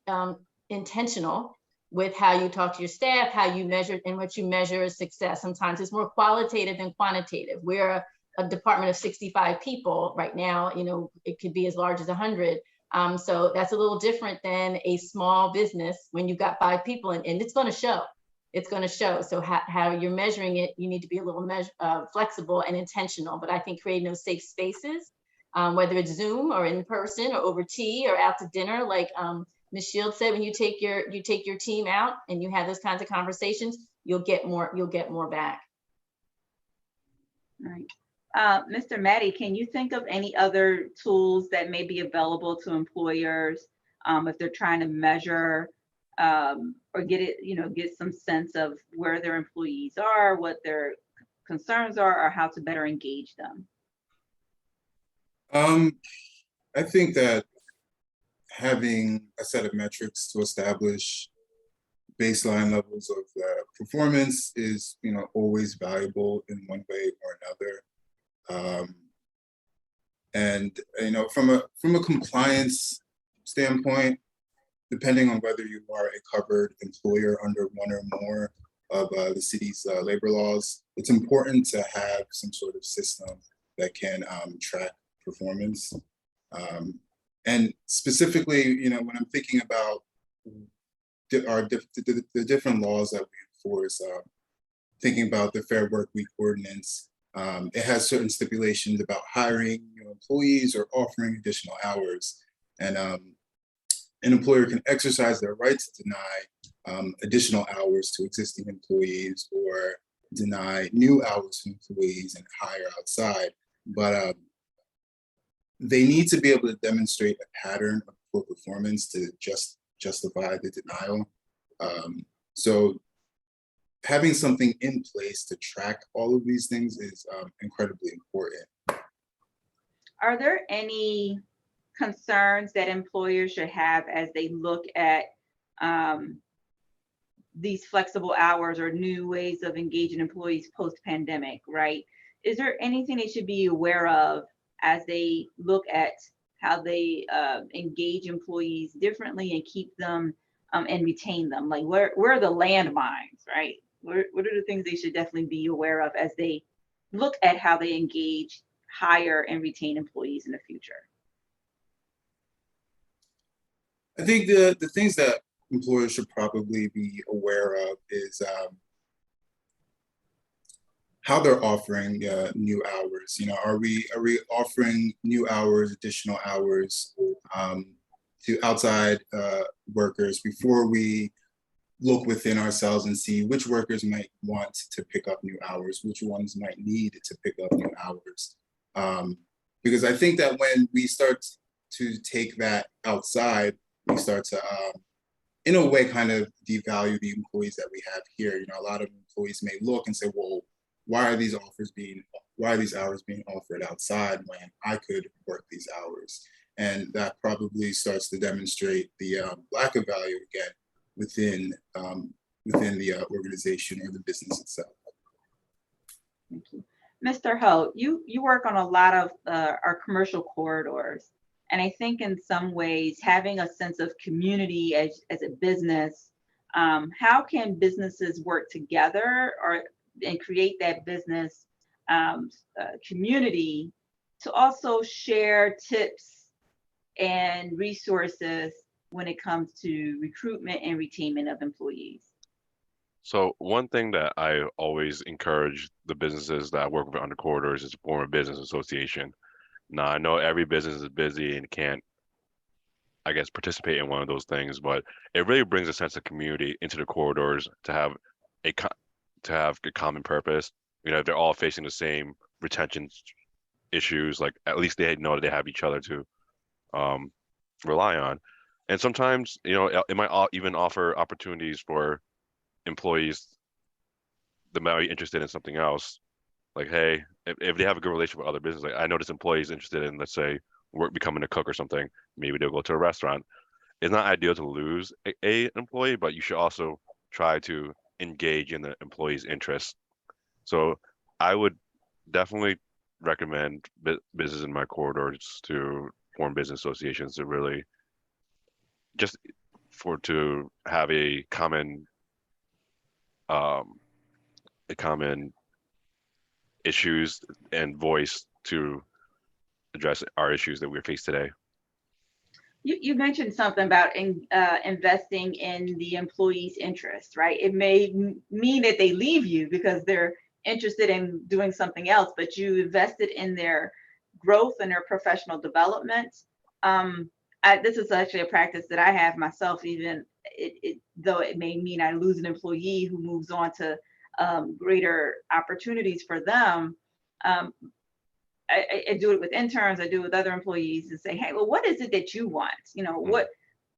intentional with how you talk to your staff, how you measure, and what you measure as success. Sometimes it's more qualitative than quantitative. We're a department of 65 people right now. It could be as large as 100. So that's a little different than a small business when you've got 5 people, and it's going to show. It's going to show. So how you're measuring it, you need to be a little flexible and intentional. But I think creating those safe spaces, whether it's Zoom or in person or over tea or out to dinner, like Ms. Shields said, when you take your team out and you have those kinds of conversations, you'll get more back. All right. Mr. Maddie, can you think of any other tools that may be available to employers if they're trying to measure or get some sense of where their employees are, what their concerns are, or how to better engage them? I think that having a set of metrics to establish baseline levels of performance is, always valuable in one way or another. And from a compliance standpoint, depending on whether you are a covered employer under one or more of the city's labor laws, it's important to have some sort of system that can track performance. And specifically, when I'm thinking about the different laws that we enforce, thinking about the Fair Work Week ordinance, it has certain stipulations about hiring new employees or offering additional hours. And an employer can exercise their right to deny additional hours to existing employees or deny new hours to employees and hire outside. But they need to be able to demonstrate a pattern of poor performance to justify the denial. So having something in place to track all of these things is incredibly important. Are there any concerns that employers should have as they look at these flexible hours or new ways of engaging employees post-pandemic, right? Is there anything they should be aware of as they look at how they engage employees differently and keep them and retain them? Like where are the landmines, right? What are the things they should definitely be aware of as they look at how they engage, hire, and retain employees in the future? I think the things that employers should probably be aware of is how they're offering new hours. Are we offering new hours, additional hours to outside workers before we look within ourselves and see which workers might want to pick up new hours, which ones might need to pick up new hours. Because I think that when we start to take that outside, we start to, in a way, kind of devalue the employees that we have here. A lot of employees may look and say, well, why are these hours being offered outside when I could work these hours? And that probably starts to demonstrate the lack of value again within the organization or the business itself. Thank you. Mr. Ho, you work on a lot of our commercial corridors. And I think in some ways, having a sense of community as a business, how can businesses work together and create that business community to also share tips and resources when it comes to recruitment and retainment of employees? So one thing that I always encourage the businesses that I work with on the corridors is to form a business association. Now, I know every business is busy and can't, I guess, participate in one of those things, but it really brings a sense of community into the corridors to have a common purpose. If they're all facing the same retention issues, like at least they know that they have each other to rely on. And sometimes, it might even offer opportunities for employees that might be interested in something else. Like, hey, if they have a good relationship with other business, like I know this employee is interested in, let's say, becoming a cook or something, maybe they'll go to a restaurant. It's not ideal to lose a employee, but you should also try to engage in the employee's interests. So I would definitely recommend business in my corridors to form business associations to really to have a common issues and voice to address our issues that we face today. You mentioned something about investing in the employee's interest, right? It may mean that they leave you because they're interested in doing something else, but you invested in their growth and their professional development. This is actually a practice that I have myself, even though it may mean I lose an employee who moves on to greater opportunities for them. I do it with interns, I do it with other employees and say, hey, well, what is it that you want?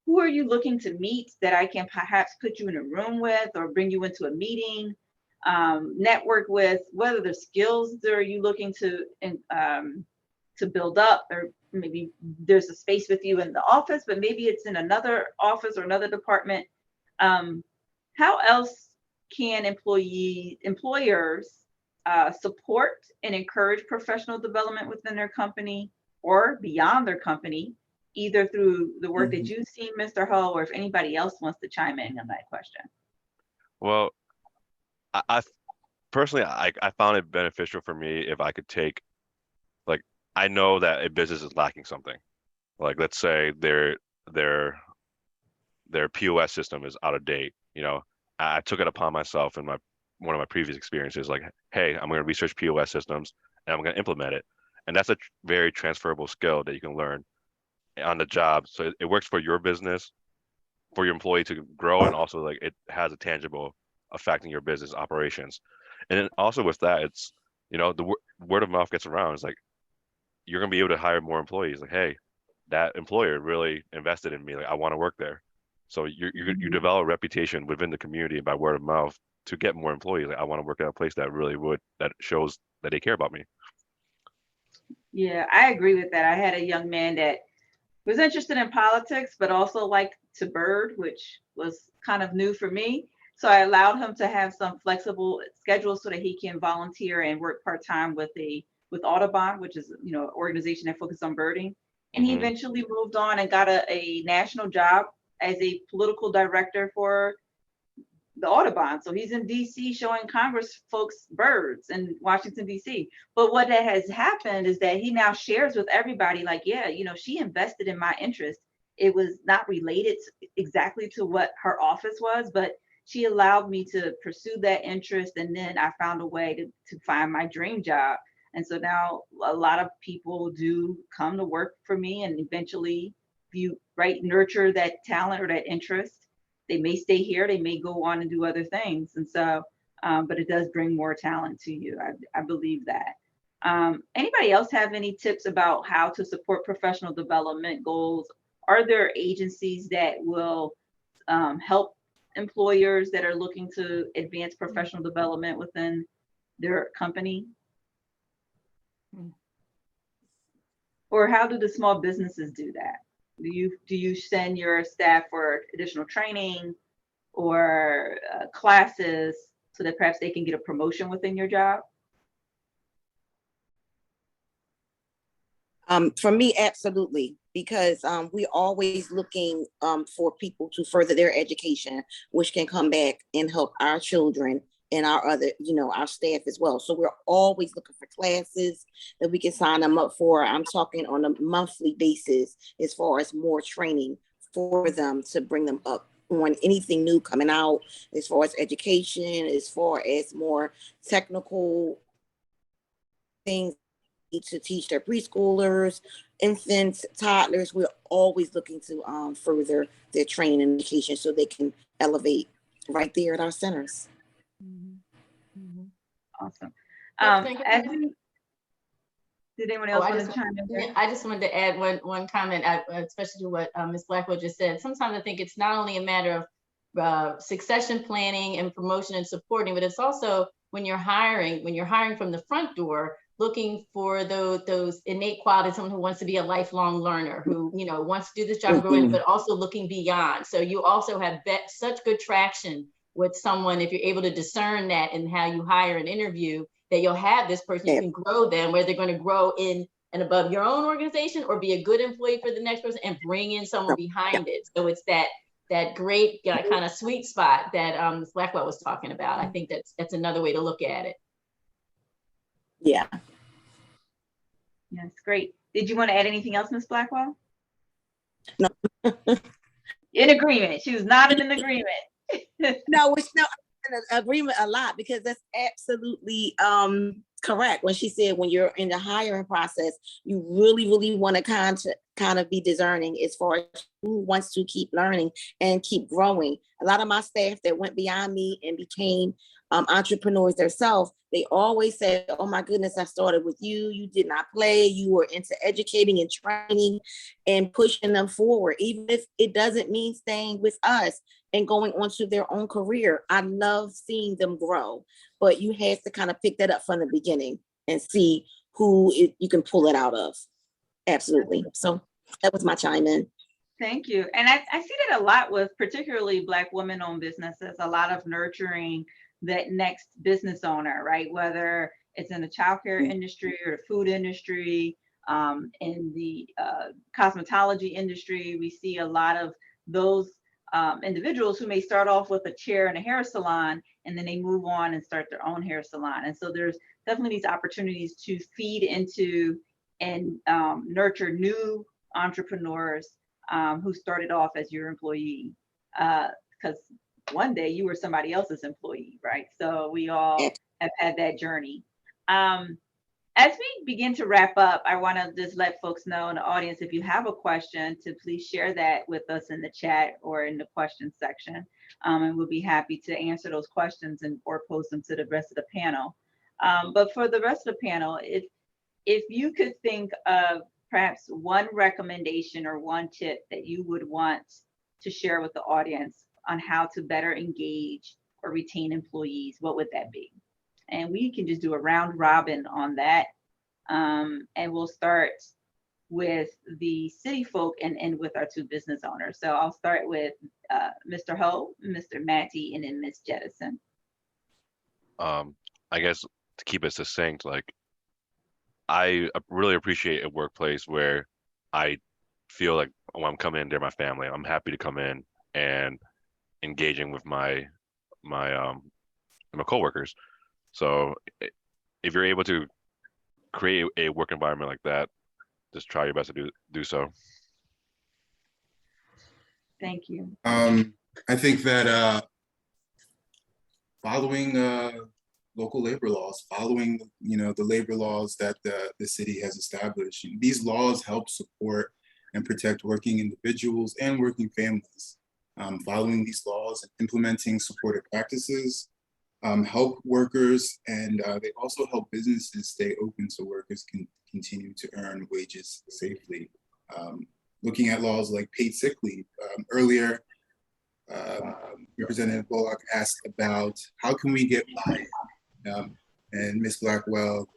Who are you looking to meet that I can perhaps put you in a room with or bring you into a meeting, network with? What are the skills are you looking to to build up, or maybe there's a space with you in the office, but maybe it's in another office or another department. How else can employers support and encourage professional development within their company or beyond their company, either through the work that you've seen, Mr. Ho, or if anybody else wants to chime in on that question? Well, I personally, I found it beneficial for me if I could take, like, I know that a business is lacking something. Like, let's say their POS system is out of date. I took it upon myself in one of my previous experiences, like, hey, I'm going to research POS systems and I'm going to implement it. And that's a very transferable skill that you can learn on the job. So it works for your business, for your employee to grow, and also like it has a tangible effect in your business operations. And then also with that, it's, the word of mouth gets around. It's like, you're going to be able to hire more employees. Like, hey, that employer really invested in me. Like, I want to work there. So you develop a reputation within the community by word of mouth to get more employees. Like, I want to work at a place that shows that they care about me. Yeah, I agree with that. I had a young man that was interested in politics, but also liked to bird, which was kind of new for me. So I allowed him to have some flexible schedule so that he can volunteer and work part-time with Audubon, which is, an organization that focuses on birding. And he eventually moved on and got a national job as a political director for the Audubon. So he's in DC showing Congress folks birds in Washington, DC. But what that has happened is that he now shares with everybody, like, yeah, she invested in my interest. It was not related exactly to what her office was, but she allowed me to pursue that interest. And then I found a way to find my dream job. And so now a lot of people do come to work for me, and eventually, if you nurture that talent or that interest, they may stay here, they may go on and do other things. And so, but it does bring more talent to you. I believe that. Anybody else have any tips about how to support professional development goals? Are there agencies that will help employers that are looking to advance professional development within their company? Or how do the small businesses do that? Do you send your staff for additional training or classes so that perhaps they can get a promotion within your job? For me, absolutely, because we're always looking for people to further their education, which can come back and help our children and our other, our staff as well. So we're always looking for classes that we can sign them up for. I'm talking on a monthly basis as far as more training for them to bring them up on anything new coming out, as far as education, as far as more technical things to teach their preschoolers, infants, toddlers. We're always looking to further their training and education so they can elevate right there at our centers. Awesome. Did anyone else want to chime in there? I just wanted to add one comment, especially to what Ms. Blackwell just said. Sometimes I think it's not only a matter of succession planning and promotion and supporting, but it's also when you're hiring from the front door, looking for those innate qualities, someone who wants to be a lifelong learner, who wants to do this job, grow in, but also looking beyond. So you also have such good traction with someone if you're able to discern that in how you hire and interview, that you'll have this person, you can grow them, where they're going to grow in and above your own organization or be a good employee for the next person and bring in someone behind it. So it's that great kind of sweet spot that Ms. Blackwell was talking about. I think that's another way to look at it. Yeah. Yes, great. Did you want to add anything else, Ms. Blackwell? No. In agreement. She was nodding in agreement. No, it's not in agreement a lot, because that's absolutely correct. When she said when you're in the hiring process, you really, really want to kind of be discerning as far as who wants to keep learning and keep growing. A lot of my staff that went beyond me and became entrepreneurs themselves, they always said, oh my goodness, I started with you. You did not play. You were into educating and training and pushing them forward, even if it doesn't mean staying with us and going on to their own career. I love seeing them grow, but you have to kind of pick that up from the beginning and see you can pull it out of. Absolutely. So that was my chime in. Thank you. And I see that a lot with particularly Black women-owned businesses, a lot of nurturing that next business owner, right? Whether it's in the childcare industry or the food industry, in the cosmetology industry, we see a lot of those individuals who may start off with a chair in a hair salon, and then they move on and start their own hair salon. And so there's definitely these opportunities to feed into and nurture new entrepreneurs who started off as your employee, because one day you were somebody else's employee, right? So we all have had that journey. As we begin to wrap up, I want to just let folks know in the audience, if you have a question, to please share that with us in the chat or in the question section. And we'll be happy to answer those questions and or post them to the rest of the panel. But for the rest of the panel, if you could think of perhaps one recommendation or one tip that you would want to share with the audience on how to better engage or retain employees, what would that be? And we can just do a round robin on that. And we'll start with the city folk and end with our two business owners. So I'll start with Mr. Ho, Mr. Matty, and then Ms. Jettison. I guess to keep it succinct, like, I really appreciate a workplace where I feel like when I'm coming in, they're my family. I'm happy to come in and engaging with my coworkers. So if you're able to create a work environment like that, just try your best to do so. Thank you. I think that following local labor laws, following the labor laws that the city has established, these laws help support and protect working individuals and working families. Following these laws and implementing supportive practices help workers, and they also help businesses stay open so workers can continue to earn wages safely. Looking at laws like paid sick leave. Earlier, Representative Bullock asked about how can we get by, and Ms. Blackwell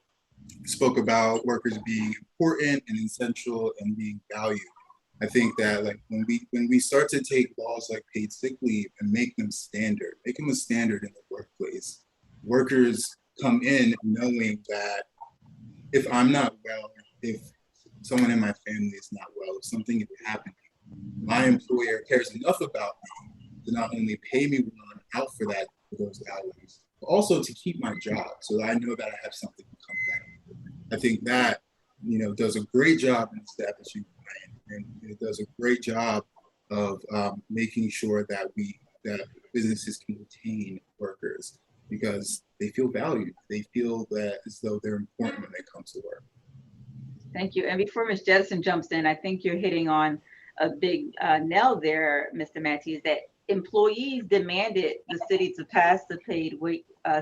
spoke about workers being important and essential and being valued. I think that like when we start to take laws like paid sick leave and make them a standard in the workplace, workers come in knowing that if I'm not well, if someone in my family is not well, if something is happening, my employer cares enough about me to not only pay me when I'm out for those hours, but also to keep my job so that I know that I have something to come back. I think that does a great job in establishing brand, and it does a great job of making sure that businesses can retain workers because they feel valued. They feel that as though they're important when they come to work. Thank you. And before Ms. Jettison jumps in, I think you're hitting on a big nail there, Mr. Matty, is that employees demanded the city to pass the paid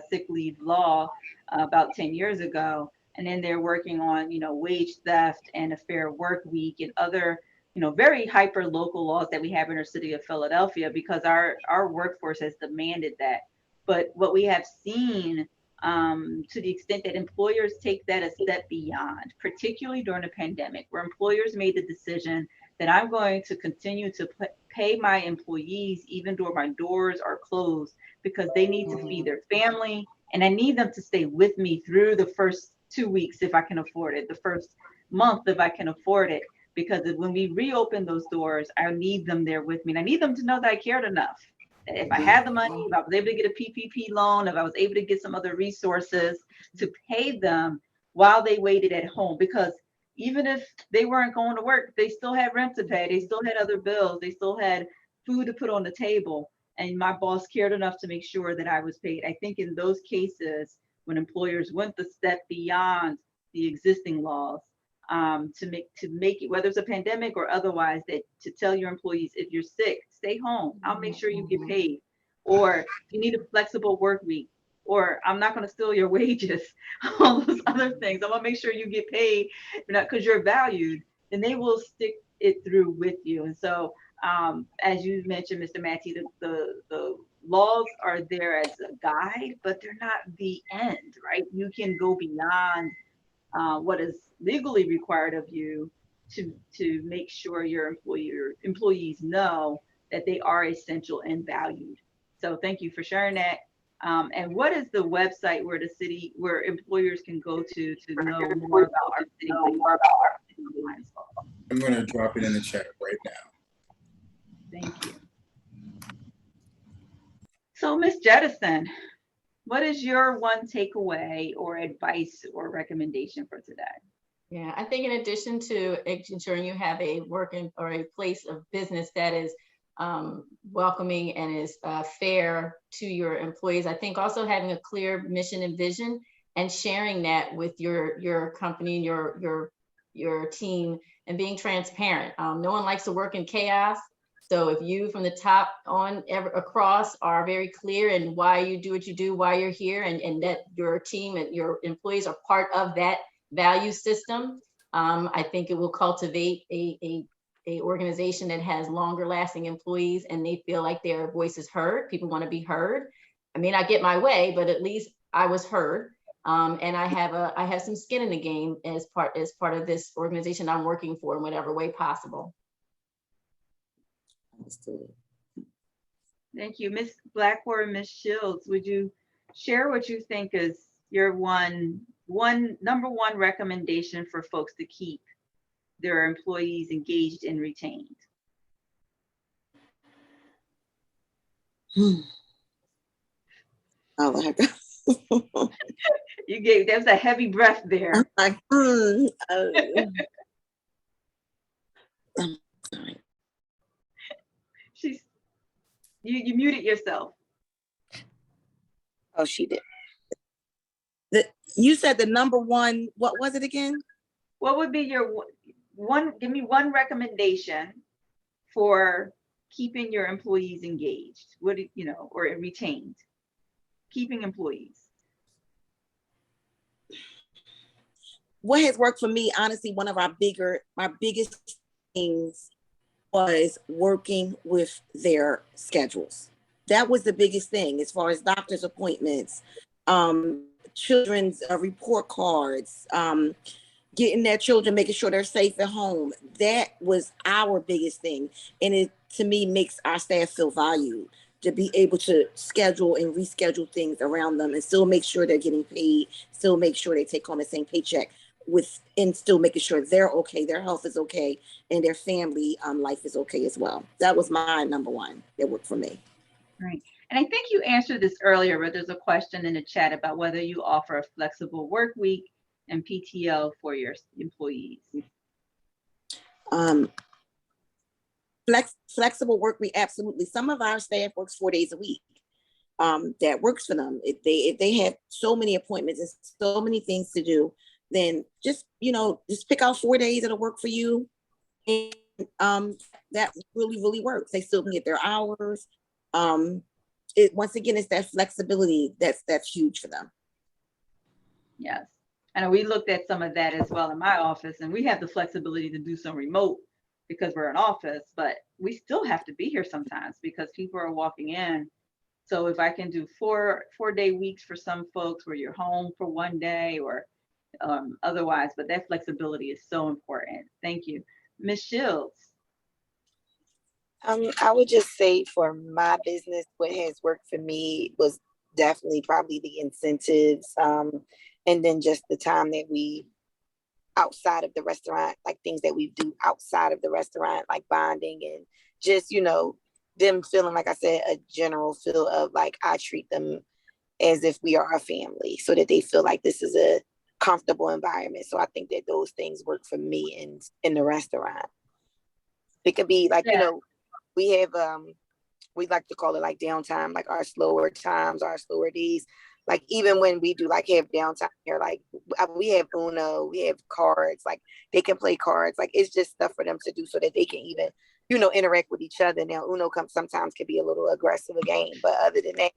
sick leave law about 10 years ago. And then they're working on, wage theft and a fair work week and other, very hyper local laws that we have in our city of Philadelphia because our workforce has demanded that. But what we have seen to the extent that employers take that a step beyond, particularly during the pandemic, where employers made the decision that I'm going to continue to pay my employees even though my doors are closed because they need to feed their family and I need them to stay with me through the first 2 weeks if I can afford it, the first month if I can afford it, because when we reopen those doors, I need them there with me and I need them to know that I cared enough. If I had the money, if I was able to get a PPP loan, if I was able to get some other resources to pay them while they waited at home, because even if they weren't going to work, they still had rent to pay, they still had other bills, they still had food to put on the table. And my boss cared enough to make sure that I was paid. I think in those cases, when employers went the step beyond the existing laws, to make it, whether it's a pandemic or otherwise, that to tell your employees, if you're sick, stay home. I'll make sure you get paid. Or if you need a flexible work week, or I'm not going to steal your wages, all those other things. I'm going to make sure you get paid because you're valued, then they will stick it through with you. And so, as you mentioned, Mr. Matty, the laws are there as a guide, but they're not the end, right? You can go beyond what is legally required of you to make sure your employees know that they are essential and valued. So thank you for sharing that. And what is the website where employers can go to know more about our city? I'm going to drop it in the chat right now. Thank you. So Ms. Jettison, what is your one takeaway or advice or recommendation for today? Yeah, I think in addition to ensuring you have a working or a place of business that is welcoming and is fair to your employees, I think also having a clear mission and vision and sharing that with your company and your team and being transparent. No one likes to work in chaos. So if you from the top on across are very clear in why you do what you do, why you're here, and that your team and your employees are part of that value system, I think it will cultivate a organization that has longer lasting employees and they feel like their voice is heard. People want to be heard. I may not get my way, but at least I was heard. And I have some skin in the game as part of this organization I'm working for in whatever way possible. Thank you. Ms. Blackmore, Ms. Shields, would you share what you think is your number one recommendation for folks to keep their employees engaged and retained? Oh, my God. There's a heavy breath there. I'm sorry. You muted yourself. Oh, she did. You said the number one, what was it again? What would be your give me one recommendation for keeping your employees engaged, or retained, keeping employees? What has worked for me, honestly, one of my biggest things was working with their schedules. That was the biggest thing as far as doctor's appointments, children's report cards, getting their children, making sure they're safe at home. That was our biggest thing. And it, to me, makes our staff feel valued, to be able to schedule and reschedule things around them and still make sure they're getting paid, still make sure they take home the same paycheck and still making sure they're okay, their health is okay, and their family life is okay as well. That was my number one that worked for me. Right. And I think you answered this earlier, but there's a question in the chat about whether you offer a flexible work week and PTO for your employees. Flexible work week, absolutely. Some of our staff works 4 days a week. That works for them. If they have so many appointments and so many things to do, then just pick out 4 days that'll work for you. And that really, really works. They still can get their hours. Once again, it's that flexibility that's huge for them. Yes. And we looked at some of that as well in my office, and we have the flexibility to do some remote because we're an office, but we still have to be here sometimes because people are walking in. So if I can do 4-day weeks for some folks where you're home for 1 day or otherwise, but that flexibility is so important. Thank you. Ms. Shields. I would just say for my business, what has worked for me was definitely probably the incentives, and then just the time that we outside of the restaurant, like things that we do outside of the restaurant, like bonding and just, them feeling, like I said, a general feel of like I treat them as if we are a family so that they feel like this is a comfortable environment. So I think that those things work for me in the restaurant. It could be like, we have, we like to call it like downtime, like our slower times, our slower days. Like even when we do like have downtime here, like we have Uno, we have cards, like they can play cards. Like it's just stuff for them to do so that they can even, interact with each other. Now Uno sometimes can be a little aggressive a game, but other than that,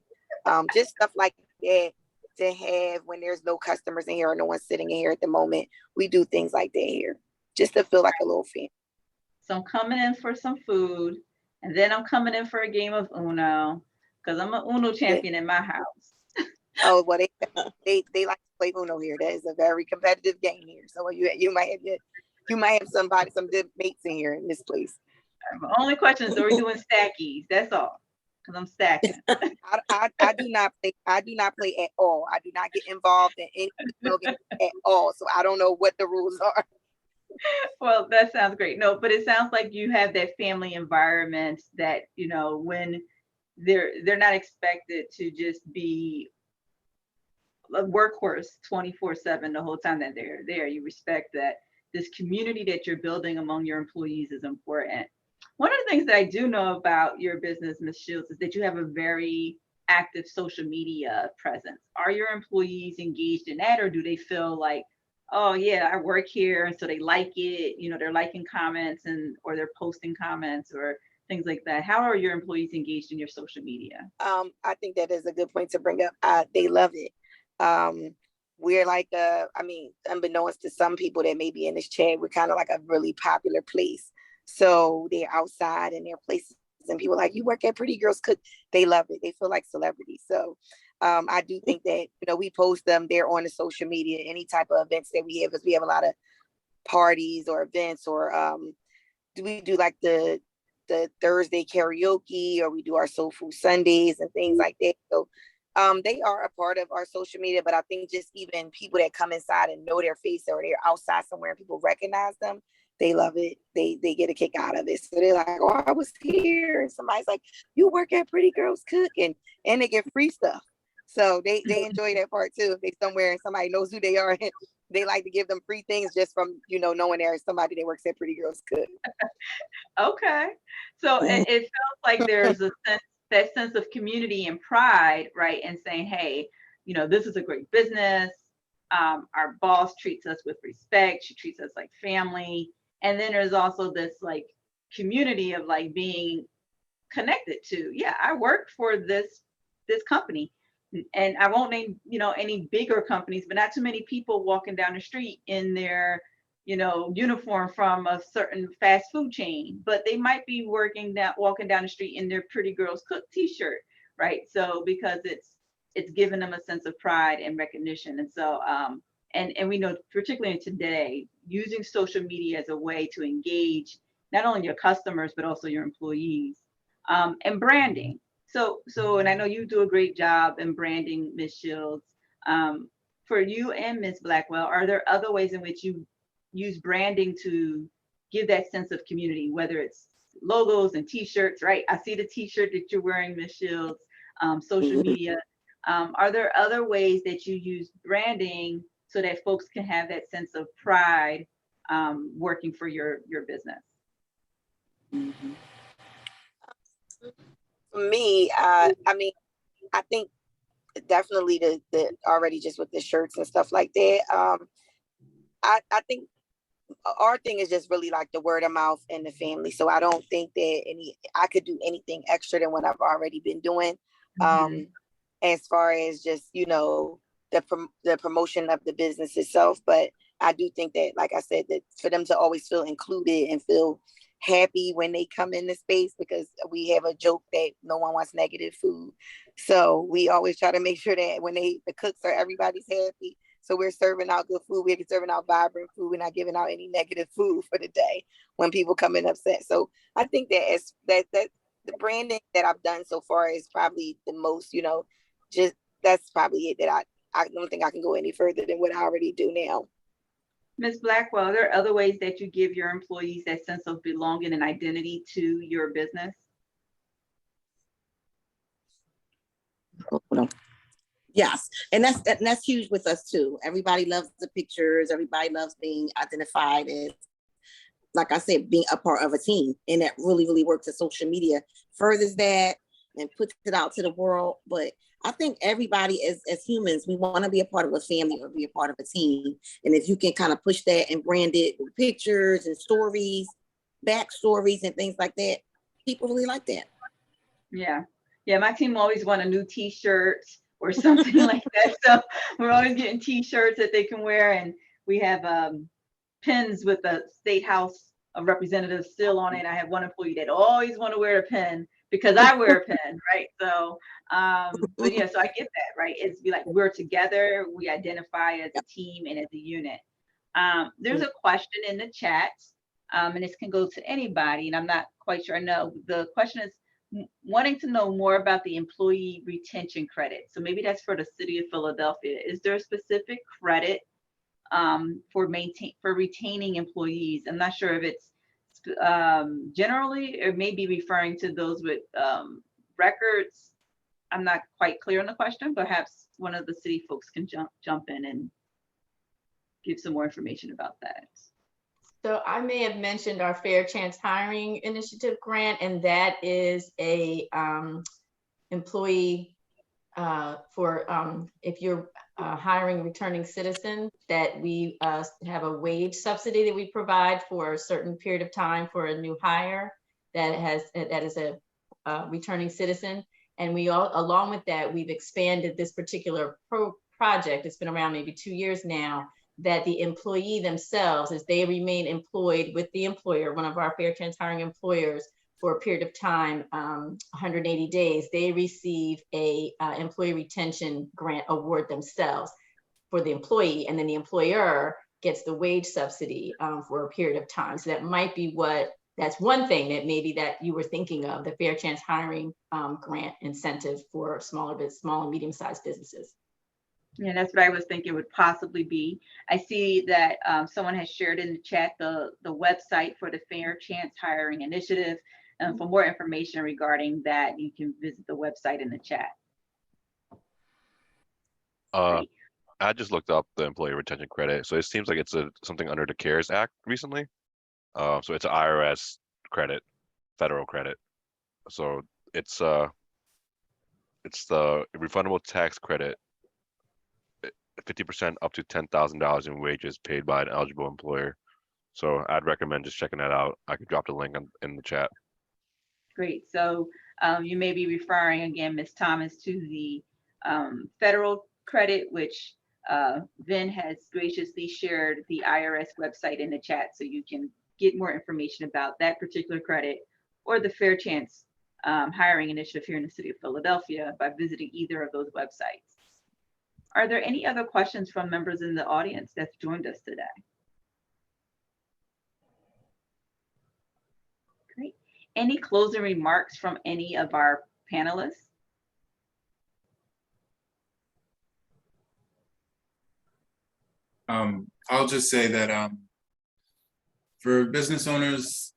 just stuff like that to have when there's no customers in here or no one's sitting in here at the moment. We do things like that here just to feel like a little family. So I'm coming in for some food, and then I'm coming in for a game of Uno because I'm an Uno champion in my house. Oh, well, they like to play Uno here. That is a very competitive game here. So you might have some good mates in here in this place. My only question is, are we doing stackies? That's all, because I'm stacking. I do not play. I do not play at all. I do not get involved in any game at all. So I don't know what the rules are. Well, that sounds great. No, but it sounds like you have that family environment that, you know, when they're not expected to just be a workhorse 24/7 the whole time that they're there. You respect that this community that you're building among your employees is important. One of the things that I do know about your business, Ms. Shields, is that you have a very active social media presence. Are your employees engaged in that, or do they feel like, oh yeah, I work here, and so they like it, you know, they're liking comments or they're posting comments or things like that? How are your employees engaged in your social media? I think that is a good point to bring up. They love it. We're like, unbeknownst to some people that may be in this chat, we're kind of like a really popular place. So they're outside in their places, and people are like, you work at Pretty Girls Cook. They love it. They feel like celebrities. So I do think that, you know, we post them there on the social media, any type of events that we have, because we have a lot of parties or events, or we do like the Thursday karaoke, or we do our soul food Sundays and things like that. So they are a part of our social media, but I think just even people that come inside and know their face, or they're outside somewhere and people recognize them, they love it. They get a kick out of it. So they're like, oh, I was here. And somebody's like, you work at Pretty Girls Cook, and they get free stuff. So they enjoy that part too. If they somewhere and somebody knows who they are, they like to give them free things just from, you know, knowing there's somebody that works at Pretty Girls Cook. Okay. So it feels like there's that sense of community and pride, right? And saying, hey, you know, this is a great business. Our boss treats us with respect. She treats us like family. And then there's also this like community of like being connected to, yeah, I work for this company. And I won't name, you know, any bigger companies, but not too many people walking down the street in their, you know, uniform from a certain fast food chain, but they might be walking down the street in their Pretty Girls Cook t-shirt, right? So because it's given them a sense of pride and recognition. And so and we know, particularly today, using social media as a way to engage not only your customers but also your employees, and branding. So and I know you do a great job in branding, Ms. Shields. For you and Ms. Blackwell, are there other ways in which you use branding to give that sense of community, whether it's logos and t-shirts, right? I see the t-shirt that you're wearing, Ms. Shields, social media. Are there other ways that you use branding so that folks can have that sense of pride working for your business? Mhm. For me, I think definitely the already just with the shirts and stuff like that. I think our thing is just really like the word of mouth and the family. So I don't think that I could do anything extra than what I've already been doing. As far as just, you know, the promotion of the business itself. But I do think that, like I said, that for them to always feel included and feel happy when they come in the space, because we have a joke that no one wants negative food. So we always try to make sure that when the cooks are, everybody's happy. So we're serving out good food. We're serving out vibrant food. We're not giving out any negative food for the day when people come in upset. So I think that that the branding that I've done so far is probably the most, you know, just that's probably it. That I don't think I can go any further than what I already do now. Ms. Blackwell, are there other ways that you give your employees that sense of belonging and identity to your business? Yes, and that's huge with us too. Everybody loves the pictures. Everybody loves being identified as, like I said, being a part of a team, and that really works. At social media furthers that and puts it out to the world. But I think everybody as humans, we want to be a part of a family or be a part of a team. And if you can kind of push that and brand it with pictures and stories, backstories and things like that, people really like that. Yeah, my team always want a new t-shirt or something like that. So we're always getting t-shirts that they can wear, and we have pins with the State House of Representatives still on it. I have one employee that always want to wear a pin because I wear a pin, right? So, but yeah, so I get that, right? It's be like, we're together, we identify as a team and as a unit. There's a question in the chat, and this can go to anybody, and I'm not quite sure. I know the question is wanting to know more about the employee retention credit. So maybe that's for the city of Philadelphia. Is there a specific credit for retaining employees? I'm not sure if it's generally, or maybe referring to those with records. I'm not quite clear on the question. Perhaps one of the city folks can jump in and give some more information about that. So I may have mentioned our Fair Chance Hiring Initiative grant, and that is a employee for if you're hiring returning citizens, that we have a wage subsidy that we provide for a certain period of time for a new hire that is a returning citizen. And we all, along with that, we've expanded this particular project. It's been around maybe 2 years now, that the employee themselves, as they remain employed with the employer, one of our Fair Chance Hiring employers, for a period of time, 180 days, they receive a employee retention grant award themselves for the employee, and then the employer gets the wage subsidy for a period of time. So that might be that's one thing that maybe that you were thinking of, the Fair Chance Hiring grant incentive for small and medium-sized businesses. Yeah, that's what I was thinking would possibly be. I see that someone has shared in the chat the website for the Fair Chance Hiring Initiative. And for more information regarding that, you can visit the website in the chat. I just looked up the employee retention credit. So it seems like it's something under the CARES Act recently. So it's an IRS credit, federal credit. So it's the refundable tax credit, 50% up to $10,000 in wages paid by an eligible employer. So I'd recommend just checking that out. I could drop the link in the chat. Great. So you may be referring again, Ms. Thomas, to the federal credit, which Vin has graciously shared the IRS website in the chat, so you can get more information about that particular credit or the Fair Chance Hiring Initiative here in the city of Philadelphia by visiting either of those websites. Are there any other questions from members in the audience that's joined us today? Great. Any closing remarks from any of our panelists? I'll just say that for business owners,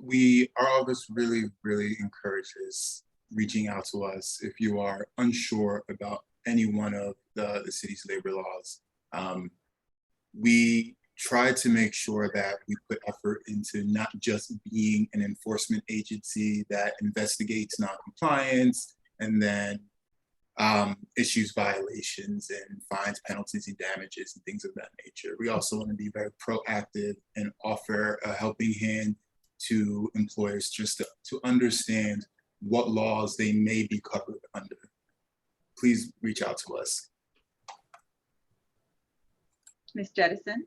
our office really encourages reaching out to us if you are unsure about any one of the city's labor laws. We try to make sure that we put effort into not just being an enforcement agency that investigates non-compliance and then issues violations and fines, penalties, and damages and things of that nature. We also want to be very proactive and offer a helping hand to employers just to understand what laws they may be covered under. Please reach out to us. Ms. Jettison?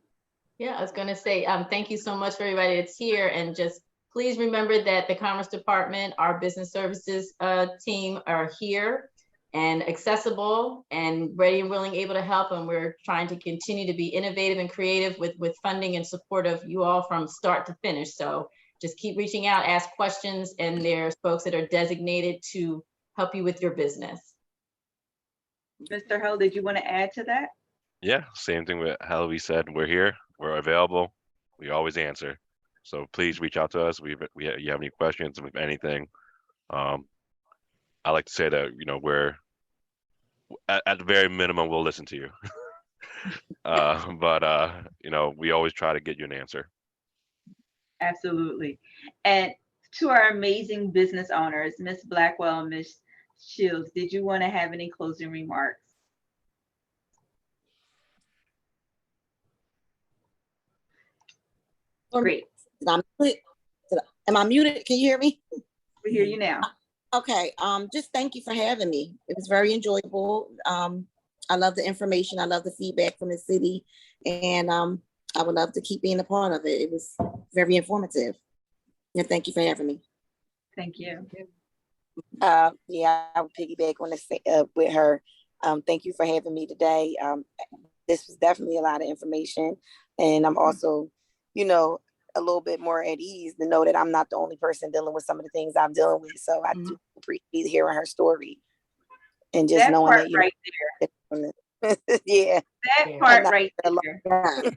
Yeah, I was going to say thank you so much for everybody that's here, and just please remember that the Commerce Department, our business services team are here and accessible and ready and willing, able to help. And we're trying to continue to be innovative and creative with funding and support of you all from start to finish. So just keep reaching out, ask questions, and there's folks that are designated to help you with your business. Mr. Ho, did you want to add to that? Yeah, same thing with how we said. We're here, we're available, we always answer. So please reach out to us. You have any questions, if anything. I like to say that, we're at the very minimum, we'll listen to you. But we always try to get you an answer. Absolutely. And to our amazing business owners, Ms. Blackwell and Ms. Shields, did you want to have any closing remarks? Great. Am I muted? Can you hear me? We hear you now. Okay. Just thank you for having me. It was very enjoyable. I love the information. I love the feedback from the city, and I would love to keep being a part of it. It was very informative. And thank you for having me. Thank you. Yeah, I would piggyback on the with her. Thank you for having me today. This was definitely a lot of information, and I'm also, you know, a little bit more at ease to know that I'm not the only person dealing with some of the things I'm dealing with. So I do appreciate hearing her story and just That knowing part that, you right know, yeah, That Yeah. I'm part not right alone. there.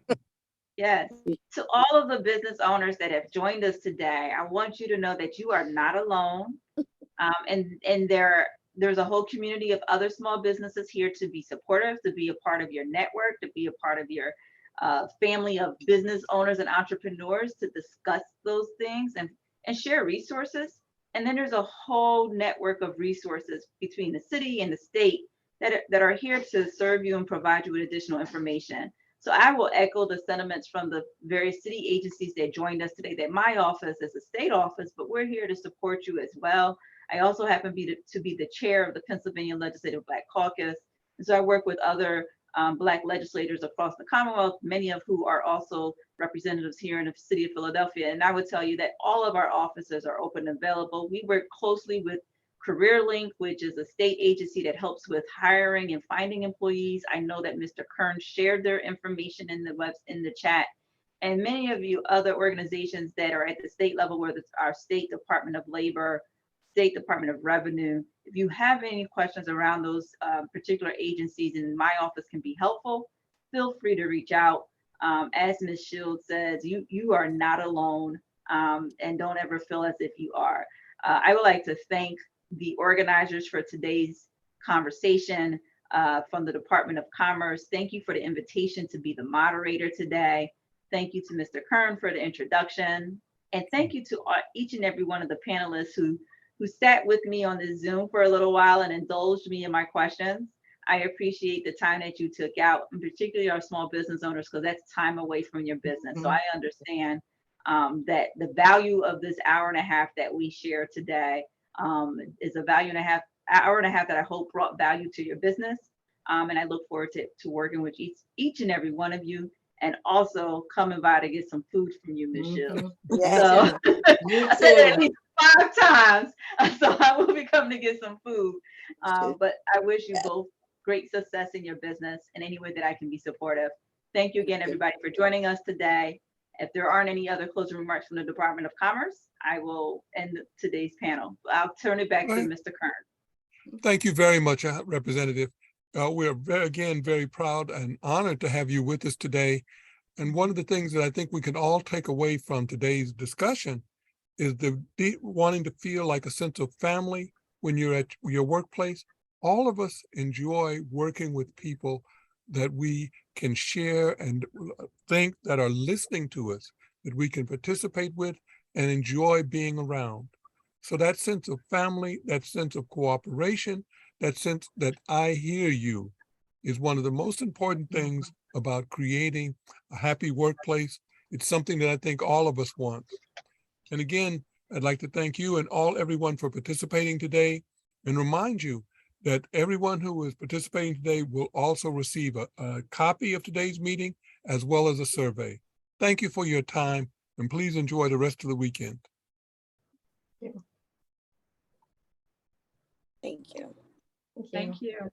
Yes. To all of the business owners that have joined us today, I want you to know that you are not alone. And there's a whole community of other small businesses here to be supportive, to be a part of your network, to be a part of your family of business owners and entrepreneurs to discuss those things and share resources. And then there's a whole network of resources between the city and the state that are here to serve you and provide you with additional information. So I will echo the sentiments from the various city agencies that joined us today, that my office is a state office, but we're here to support you as well. I also happen to be the chair of the Pennsylvania Legislative Black Caucus. And so I work with other Black legislators across the Commonwealth, many of who are also representatives here in the city of Philadelphia. And I would tell you that all of our offices are open and available. We work closely with CareerLink, which is a state agency that helps with hiring and finding employees. I know that Mr. Kern shared their information in the chat. And many of you other organizations that are at the state level, whether it's our State Department of Labor, State Department of Revenue. If you have any questions around those particular agencies and my office can be helpful, feel free to reach out. As Ms. Shields says, you are not alone, and don't ever feel as if you are. I would like to thank the organizers for today's conversation from the Department of Commerce. Thank you for the invitation to be the moderator today. Thank you to Mr. Kern for the introduction. And thank you to each and every one of the panelists who sat with me on the Zoom for a little while and indulged me in my questions. I appreciate the time that you took out, and particularly our small business owners, because that's time away from your business. So I understand that the value of this hour and a half that we share today is a hour and a half that I hope brought value to your business. And I look forward to working with each and every one of you, and also coming by to get some food from you, Ms. Shields. Yeah. So I said it at least 5 times. So I will be coming to get some food. But I wish you both great success in your business in any way that I can be supportive. Thank you again, everybody, for joining us today. If there aren't any other closing remarks from the Department of Commerce, I will end today's panel. I'll turn it back to Mr. Kern. Thank you very much, Representative. We're again very proud and honored to have you with us today. And one of the things that I think we can all take away from today's discussion is the wanting to feel like a sense of family when you're at your workplace. All of us enjoy working with people that we can share and think that are listening to us, that we can participate with and enjoy being around. So that sense of family, that sense of cooperation, that sense that I hear you is one of the most important things about creating a happy workplace. It's something that I think all of us want. And again, I'd like to thank you and everyone for participating today, and remind you that everyone who is participating today will also receive a copy of today's meeting as well as a survey. Thank you for your time, and please enjoy the rest of the weekend. Thank you. Thank you.